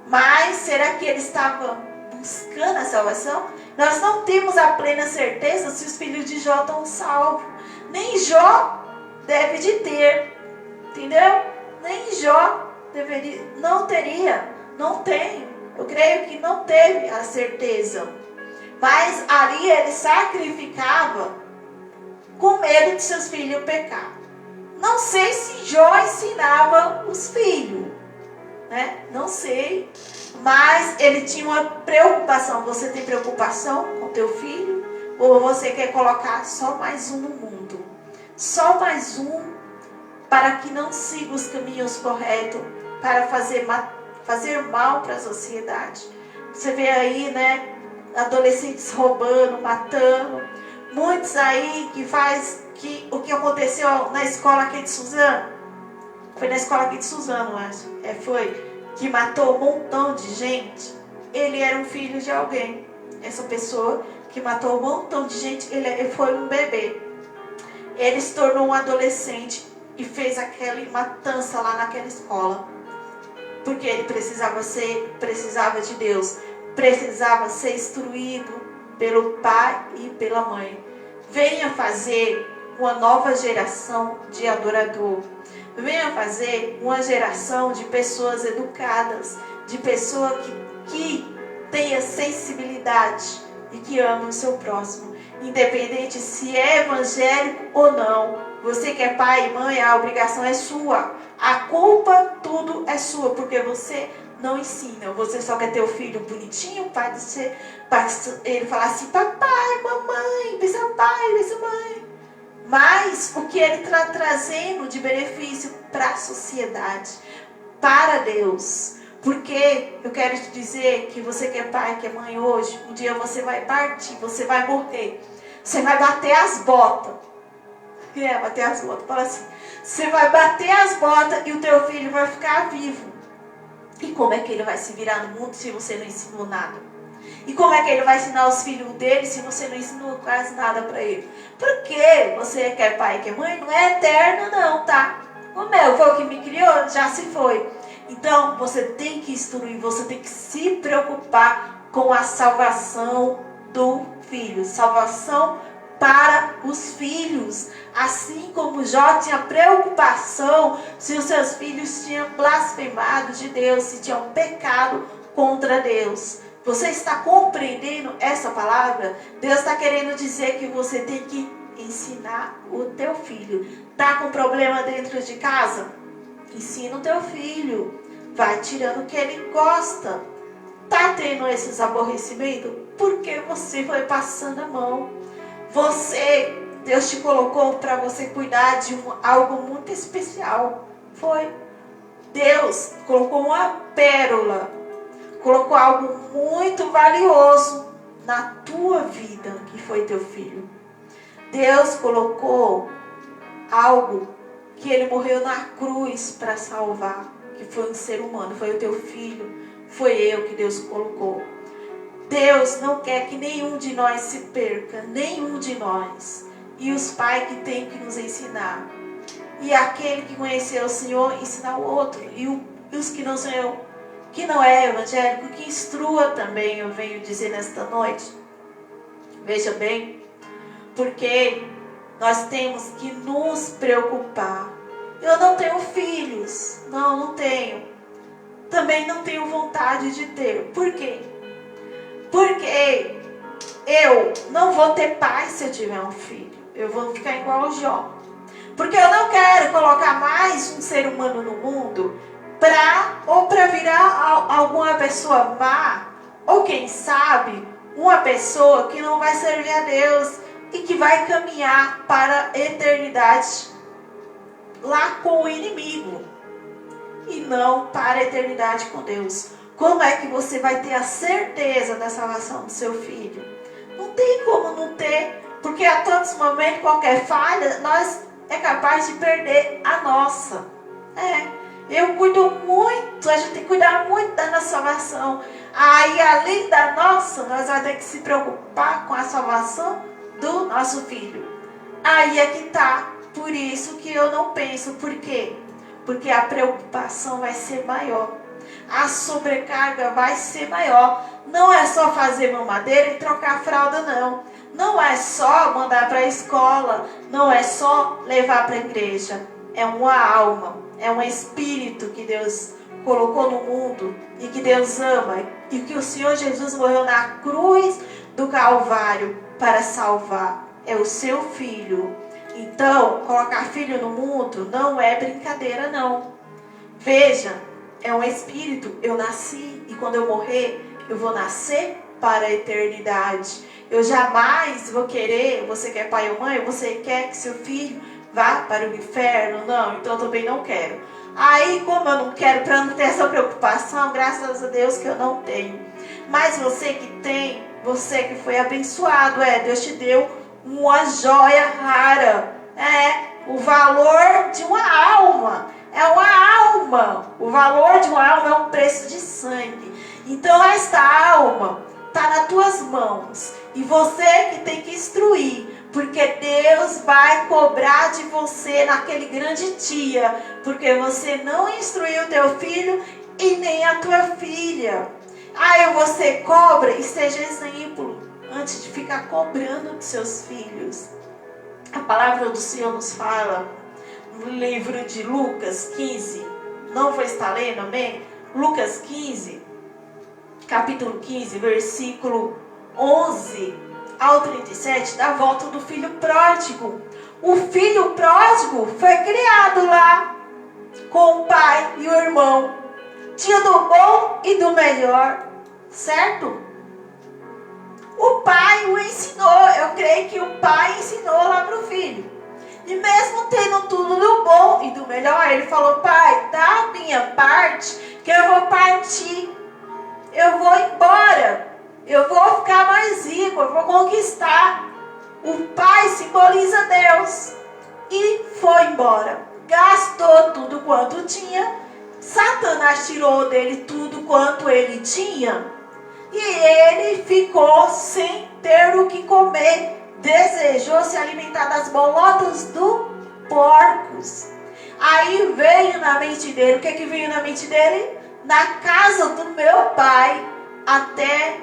Mas, será que ele estava buscando a salvação? Nós não temos a plena certeza se os filhos de Jó estão salvos. Nem Jó deve de ter. Entendeu? Nem Jó não tem. Eu creio que não teve a certeza. Mas ali ele sacrificava com medo de seus filhos pecar. Não sei se Jó ensinava os filhos, né? Não sei. Mas ele tinha uma preocupação. Você tem preocupação com teu filho? Ou você quer colocar só mais um no mundo? Só mais um para que não siga os caminhos corretos, para fazer mal para a sociedade. Você vê aí, né? adolescentes roubando, matando. Muitos aí o que aconteceu na escola aqui de Suzano. Foi na escola aqui de Suzano, acho. Foi que matou um montão de gente. Ele era um filho de alguém. Essa pessoa que matou um montão de gente, ele foi um bebê. Ele se tornou um adolescente e fez aquela matança lá naquela escola. Porque ele precisava de Deus. Precisava ser instruído pelo pai e pela mãe. Venha fazer uma nova geração de adorador. Venha fazer uma geração de pessoas educadas, de pessoas que tenha sensibilidade e que amam o seu próximo. Independente se é evangélico ou não. Você que é pai e mãe, a obrigação é sua. A culpa, tudo é sua, porque você não ensina. Você só quer ter o filho bonitinho, para ele falar assim, papai, mamãe, pensa pai, pensa mãe. Mas o que ele está trazendo de benefício para a sociedade, para Deus. Porque eu quero te dizer que você que é pai, que é mãe hoje, um dia você vai partir, você vai morrer. Você vai bater as botas. Bater as botas. Fala assim, você vai bater as botas e o teu filho vai ficar vivo. E como é que ele vai se virar no mundo se você não ensinou nada? E como é que ele vai ensinar os filhos dele se você não ensinou quase nada para ele? Porque você que é pai, que é mãe, não é eterno não, tá? O meu foi o que me criou, já se foi. Então, você tem que instruir, você tem que se preocupar com a salvação do filho. Salvação para os filhos. Assim como Jó tinha preocupação se os seus filhos tinham blasfemado de Deus, se tinham pecado contra Deus. Você está compreendendo essa palavra? Deus está querendo dizer que você tem que ensinar o teu filho. Está com problema dentro de casa? Ensina o teu filho. Vai tirando o que ele gosta. Está tendo esses aborrecimentos? Porque você foi passando a mão. Deus te colocou para você cuidar de algo muito especial. Foi. Deus colocou uma pérola. Colocou algo muito valioso na tua vida, que foi teu filho. Deus colocou algo que ele morreu na cruz para salvar, que foi um ser humano, foi o teu filho, foi eu que Deus colocou. Deus não quer que nenhum de nós se perca, nenhum de nós. E os pais que têm que nos ensinar. E aquele que conheceu o Senhor, ensinar o outro. E os que não é evangélico, que instrua também, eu venho dizer nesta noite. Veja bem, porque nós temos que nos preocupar. Eu não tenho filhos, não tenho. Também não tenho vontade de ter. Por quê? Porque eu não vou ter paz se eu tiver um filho. Eu vou ficar igual ao Jó. Porque eu não quero colocar mais um ser humano no mundo para virar alguma pessoa má, ou quem sabe, uma pessoa que não vai servir a Deus e que vai caminhar para a eternidade lá com o inimigo e não para a eternidade com Deus. Como é que você vai ter a certeza da salvação do seu filho? Não tem como não ter, porque a todos os momentos, qualquer falha, nós é capaz de perder a nossa. Eu cuido muito, a gente tem que cuidar muito da nossa salvação. Aí, além da nossa, nós vamos ter que se preocupar com a salvação do nosso filho. Aí é que está. Por isso que eu não penso. Por quê? Porque a preocupação vai ser maior. A sobrecarga vai ser maior. Não é só fazer mamadeira e trocar a fralda, não. Não é só mandar para a escola. Não é só levar para a igreja. É uma alma. É um espírito que Deus colocou no mundo e que Deus ama. E que o Senhor Jesus morreu na cruz do Calvário para salvar. É o seu filho. Então, colocar filho no mundo não é brincadeira, não. Veja, é um espírito. Eu nasci e quando eu morrer, eu vou nascer para a eternidade. Eu jamais vou querer, você que é pai ou mãe, você quer que seu filho vá para o inferno? Não, então eu também não quero. Aí, como eu não quero, para não ter essa preocupação, graças a Deus que eu não tenho. Mas você que tem, você que foi abençoado, Deus te deu uma joia rara. O valor de uma alma. É uma alma. O valor de uma alma é um preço de sangue. Então, esta alma está nas tuas mãos. E você que tem que instruir. Porque Deus vai cobrar de você naquele grande dia. Porque você não instruiu o teu filho e nem a tua filha. Aí você cobra e seja exemplo. Antes de ficar cobrando dos seus filhos. A palavra do Senhor nos fala no livro de Lucas 15. Não vou estar lendo, amém? Lucas 15, capítulo 15, versículo 11 ao 37, da volta do filho pródigo. O filho pródigo foi criado lá com o pai e o irmão. Tinha do bom e do melhor, certo? O pai o ensinou, eu creio que o pai ensinou lá para o filho. E mesmo tendo tudo do bom e do melhor, ele falou: pai, dá a minha parte, que eu vou partir. Eu vou embora. Eu vou ficar mais rico, eu vou conquistar. O pai simboliza Deus. E foi embora. Gastou tudo quanto tinha. Satanás tirou dele tudo quanto ele tinha. E ele ficou sem ter o que comer. Desejou se alimentar das bolotas dos porcos. Aí veio na mente dele. O que veio na mente dele? Na casa do meu pai, até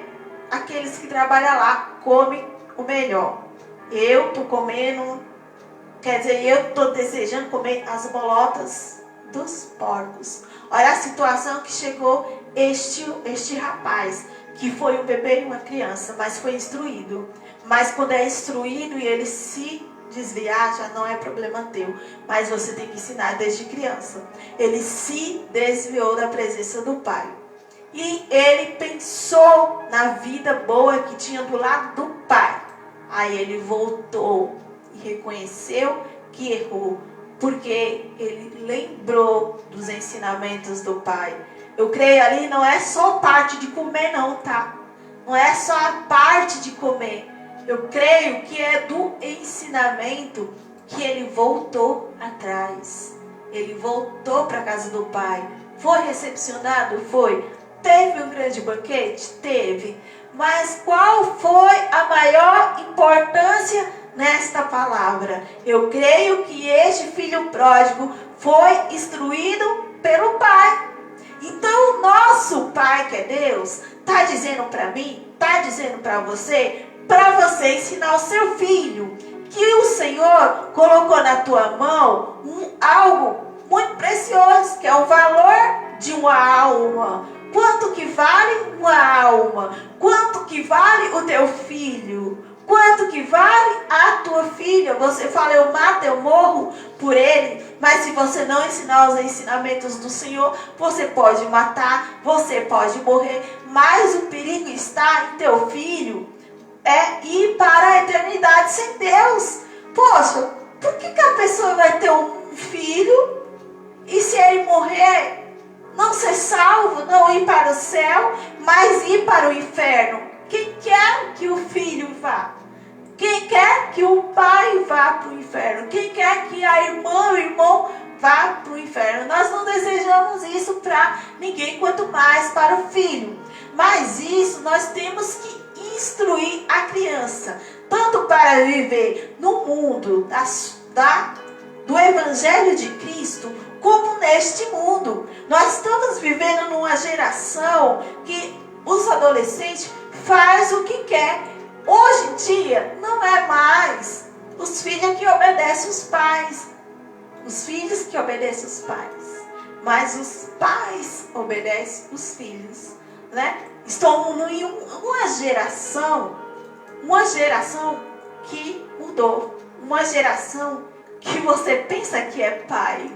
aqueles que trabalham lá comem o melhor. Eu estou comendo, quer dizer, eu estou desejando comer as bolotas dos porcos. Olha a situação que chegou este rapaz, que foi um bebê e uma criança, mas foi instruído. Mas quando é instruído e ele se desviar, já não é problema teu. Mas você tem que ensinar desde criança. Ele se desviou da presença do pai. E ele pensou na vida boa que tinha do lado do pai. Aí ele voltou e reconheceu que errou. Porque ele lembrou dos ensinamentos do pai. Eu creio ali não é só parte de comer não, tá? Não é só a parte de comer. Eu creio que é do ensinamento que ele voltou atrás. Ele voltou para a casa do pai. Foi recepcionado? Foi. Teve um grande banquete? Teve. Mas qual foi a maior importância nesta palavra? Eu creio que este filho pródigo foi instruído pelo pai. Então o nosso pai, que é Deus, está dizendo para mim, está dizendo para você ensinar o seu filho, que o Senhor colocou na tua mão algo muito precioso, que é o valor de uma alma. Quanto que vale uma alma? Quanto que vale o teu filho? Quanto que vale a tua filha? Você fala, eu mato, eu morro por ele. Mas se você não ensinar os ensinamentos do Senhor, você pode matar, você pode morrer. Mas o perigo está em teu filho ir para a eternidade sem Deus. Poxa, por que a pessoa vai ter um filho e se ele morrer, não ser salvo, não ir para o céu, mas ir para o inferno? Quem quer que o filho vá? Quem quer que o pai vá para o inferno? Quem quer que a irmã, o irmão vá para o inferno? Nós não desejamos isso para ninguém, quanto mais para o filho. Mas isso nós temos que instruir a criança, tanto para viver no mundo do Evangelho de Cristo, como neste mundo. Nós estamos vivendo numa geração que os adolescentes fazem o que quer. Hoje em dia, não é mais os filhos que obedecem os pais. Os filhos que obedecem os pais. Mas os pais obedecem os filhos. Né? Estamos em uma geração que mudou. Uma geração que você pensa que é pai.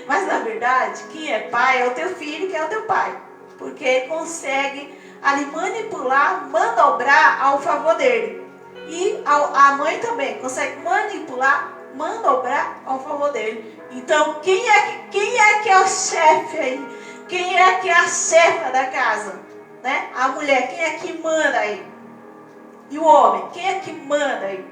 Mas na verdade, quem é pai é o teu filho, que é o teu pai. Porque ele consegue ali manipular, manobrar ao favor dele. E a mãe também consegue manipular, manobrar ao favor dele. Então, quem é que é o chefe aí? Quem é que é a chefa da casa? Né? A mulher, quem é que manda aí? E o homem, quem é que manda aí?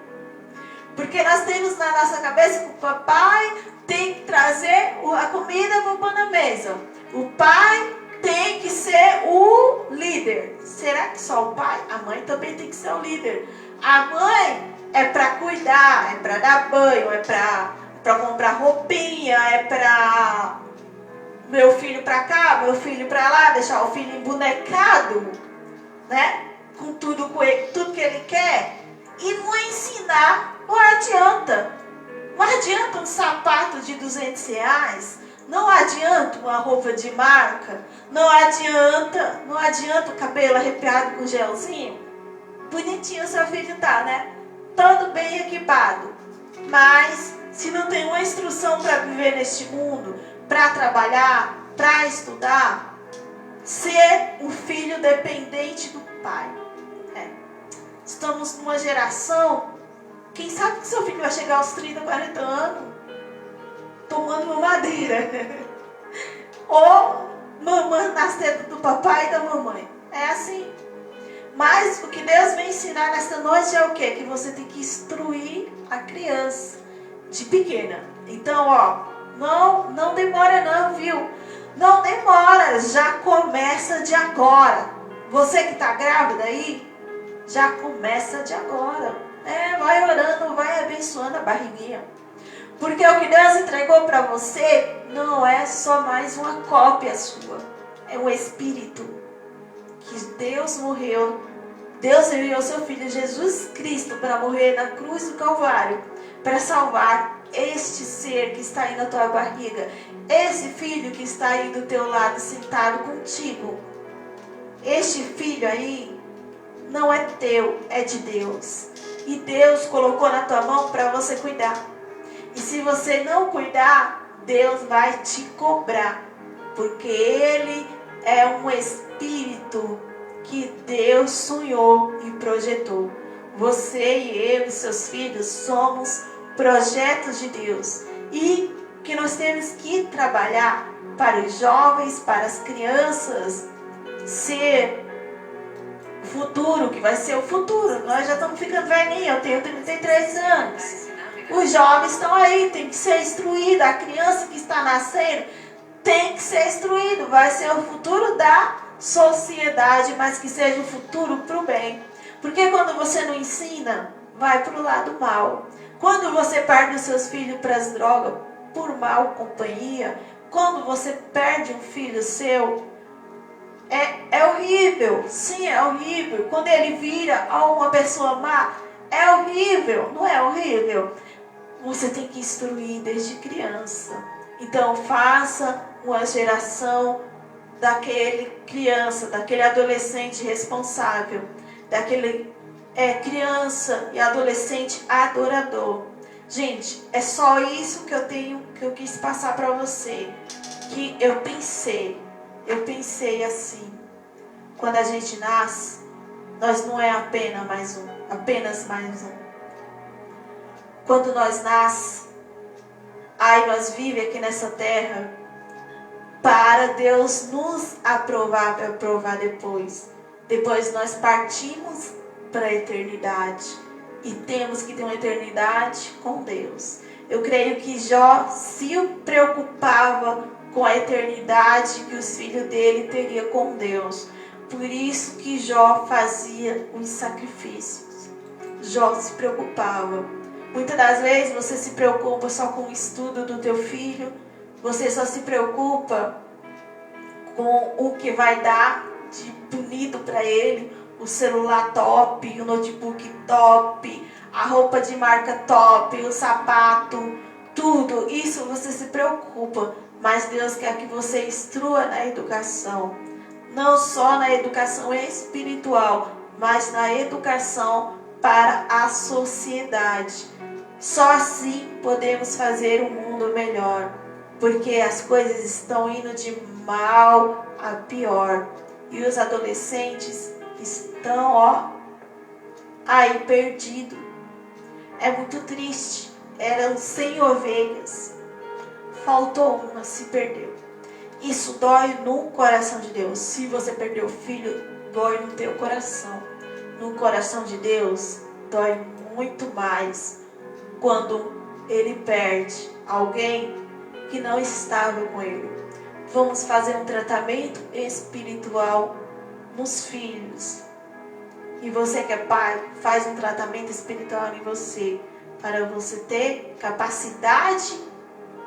Porque nós temos na nossa cabeça que o papai tem que trazer a comida para pôr na mesa. O pai tem que ser o líder. Será que só o pai? A mãe também tem que ser o líder. A mãe é para cuidar, é para dar banho, é para comprar roupinha, é para meu filho para cá, meu filho para lá, deixar o filho embonecado, né? Com tudo que ele quer. E não ensinar, não adianta. Não adianta um sapato de R$ 200. Não adianta uma roupa de marca. Não adianta o cabelo arrepiado com gelzinho. Bonitinho o seu filho tá, né? Todo bem equipado. Mas se não tem uma instrução para viver neste mundo, para trabalhar, para estudar, ser um filho dependente do pai. Estamos numa geração, quem sabe que seu filho vai chegar aos 30, 40 anos tomando uma madeira. Ou mamando nas tetas do papai e da mamãe. É assim. Mas o que Deus vem ensinar nesta noite é o quê? Que você tem que instruir a criança de pequena. Então, não demora não, viu? Não demora, já começa de agora. Você que está grávida aí, já começa de agora. Vai orando, vai abençoando a barriguinha. Porque o que Deus entregou para você não é só mais uma cópia sua. É um espírito que Deus morreu. Deus enviou seu Filho Jesus Cristo para morrer na cruz do Calvário, para salvar este ser que está aí na tua barriga. Esse filho que está aí do teu lado, sentado contigo. Este filho aí não é teu, é de Deus. E Deus colocou na tua mão para você cuidar. E se você não cuidar, Deus vai te cobrar. Porque Ele é um espírito que Deus sonhou e projetou. Você e eu e seus filhos somos projetos de Deus. E que nós temos que trabalhar para os jovens, para as crianças, ser futuro, que vai ser o futuro. Nós já estamos ficando velhinhos, eu tenho 33 anos. Os jovens estão aí, tem que ser instruído. A criança que está nascendo tem que ser instruído. Vai ser o futuro da sociedade, mas que seja o futuro para o bem. Porque quando você não ensina, vai para o lado mal. Quando você perde os seus filhos para as drogas, por mal companhia, quando você perde um filho seu, é horrível, sim, é horrível. Quando ele vira uma pessoa má, é horrível, não é horrível? Você tem que instruir desde criança. Então faça uma geração daquele criança, daquele adolescente responsável, daquele criança e adolescente adorador. Gente, é só isso que eu quis passar para você. Que eu pensei assim, quando a gente nasce, nós não é apenas mais um. Quando nós nasce, aí nós vivemos aqui nessa terra, para Deus nos aprovar, para aprovar depois. Depois nós partimos para a eternidade, e temos que ter uma eternidade com Deus. Eu creio que Jó se preocupava com a eternidade que os filhos dele teriam com Deus. Por isso que Jó fazia os sacrifícios. Jó se preocupava. Muitas das vezes você se preocupa só com o estudo do teu filho. Você só se preocupa com o que vai dar de bonito para ele. O celular top, o notebook top, a roupa de marca top, o sapato, tudo. Isso você se preocupa. Mas Deus quer que você instrua na educação. Não só na educação espiritual, mas na educação para a sociedade. Só assim podemos fazer um mundo melhor. Porque as coisas estão indo de mal a pior. E os adolescentes estão, aí perdidos. É muito triste. Eram 100 ovelhas. faltou uma, se perdeu. Isso dói no coração de Deus. Se você perdeu o filho, dói no teu coração. No coração de Deus, dói muito mais quando ele perde alguém que não estava com ele. Vamos fazer um tratamento espiritual nos filhos. E você que é pai, faz um tratamento espiritual em você, para você ter capacidade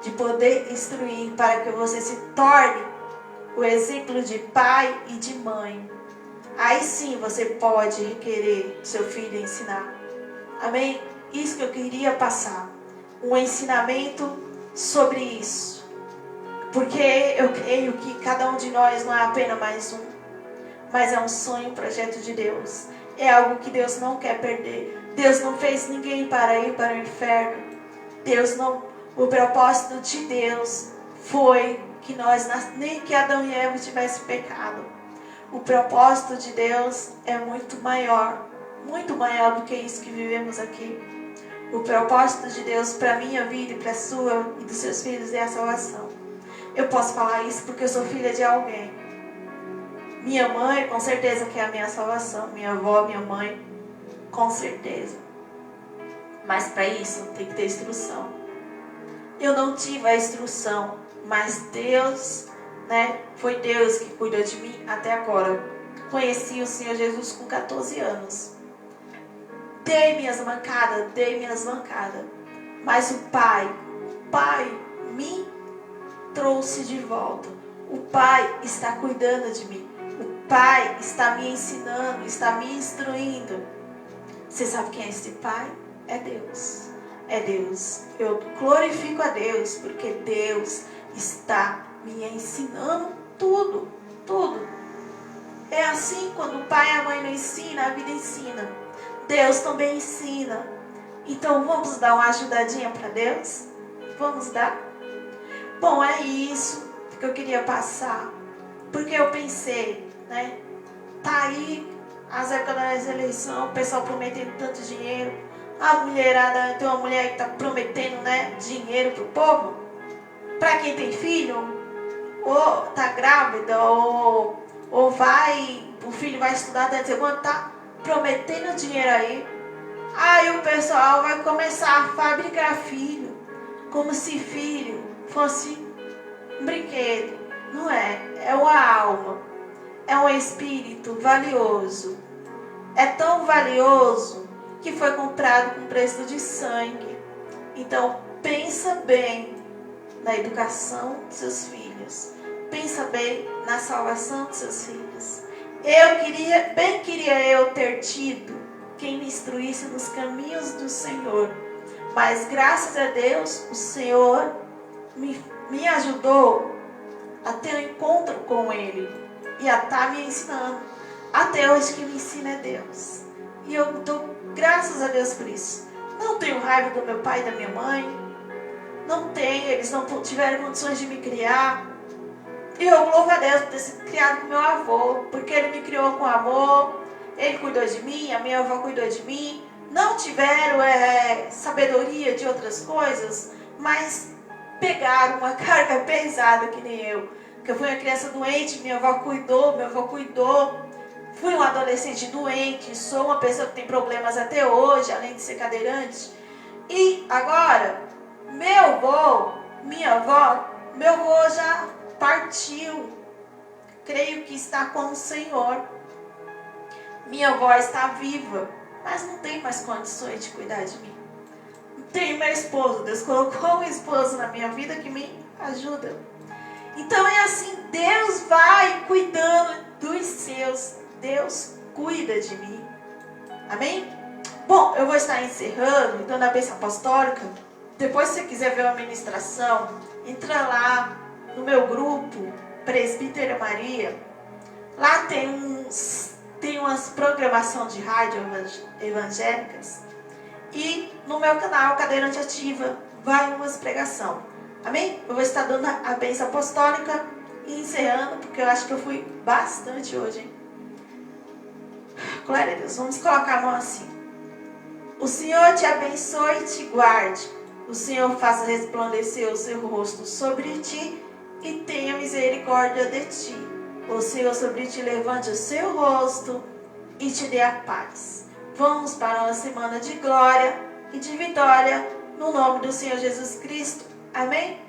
de poder instruir, para que você se torne o exemplo de pai e de mãe. Aí sim você pode requerer seu filho ensinar. Amém? Isso que eu queria passar. Um ensinamento sobre isso. Porque eu creio que cada um de nós não é apenas mais um, mas é um sonho, um projeto de Deus. É algo que Deus não quer perder. Deus não fez ninguém para ir para o inferno. O propósito de Deus foi que nem que Adão e Eva tivessem pecado. O propósito de Deus é muito maior do que isso que vivemos aqui. O propósito de Deus para a minha vida e para a sua e dos seus filhos é a salvação. Eu posso falar isso porque eu sou filha de alguém. Minha mãe, com certeza, que é a minha salvação. Minha avó, minha mãe, com certeza. Mas para isso tem que ter instrução. Eu não tive a instrução, mas Deus, foi Deus que cuidou de mim até agora. Conheci o Senhor Jesus com 14 anos. Dei minhas mancadas. Mas o Pai me trouxe de volta. O Pai está cuidando de mim. O Pai está me ensinando, está me instruindo. Você sabe quem é esse Pai? É Deus. É Deus. Eu glorifico a Deus, porque Deus está me ensinando tudo. É assim, quando o pai e a mãe não ensinam, a vida ensina. Deus também ensina. Então vamos dar uma ajudadinha para Deus? Vamos dar? Bom, é isso que eu queria passar. Porque eu pensei, tá aí as épocas das eleições, o pessoal prometendo tanto dinheiro. A mulherada, tem uma mulher que está prometendo, dinheiro pro povo. Para quem tem filho, ou tá grávida, ou o filho vai estudar até dizer quando tá prometendo dinheiro aí. Aí o pessoal vai começar a fabricar filho, como se filho fosse um brinquedo. Não é, é uma alma, é um espírito valioso. É tão valioso que foi comprado com preço de sangue. Então pensa bem na educação dos seus filhos. Pensa bem na salvação dos seus filhos. Queria eu ter tido quem me instruísse nos caminhos do Senhor. Mas graças a Deus, o Senhor me ajudou a ter um encontro com Ele. E a estar me ensinando. Até hoje quem me ensina é Deus. E eu dou graças a Deus por isso. Não tenho raiva do meu pai e da minha mãe. Não tenho, eles não tiveram condições de me criar. E eu louvo a Deus por ter sido criado com meu avô, porque ele me criou com amor, ele cuidou de mim, a minha avó cuidou de mim. Não tiveram sabedoria de outras coisas, mas pegaram uma carga pesada que nem eu. Porque eu fui uma criança doente, minha avó cuidou, meu avô cuidou. Fui um adolescente doente, sou uma pessoa que tem problemas até hoje, além de ser cadeirante. E agora, meu avô já partiu. Creio que está com o Senhor. Minha avó está viva, mas não tem mais condições de cuidar de mim. Tenho meu esposo. Deus colocou um esposo na minha vida que me ajuda. Então é assim, Deus vai cuidando dos seus. Deus cuida de mim. Amém? Bom, eu vou estar encerrando, dando a bênção apostólica. Depois, se você quiser ver uma ministração, entra lá no meu grupo, Presbítero Maria. Lá tem umas programações de rádio evangélicas. E no meu canal, Cadeirante Ativa, vai umas pregação. Amém? Eu vou estar dando a bênção apostólica e encerrando, porque eu acho que eu fui bastante hoje, hein? Glória a Deus. Vamos colocar a mão assim. O Senhor te abençoe e te guarde. O Senhor faça resplandecer o seu rosto sobre ti e tenha misericórdia de ti. O Senhor sobre ti levante o seu rosto e te dê a paz. Vamos para uma semana de glória e de vitória no nome do Senhor Jesus Cristo. Amém?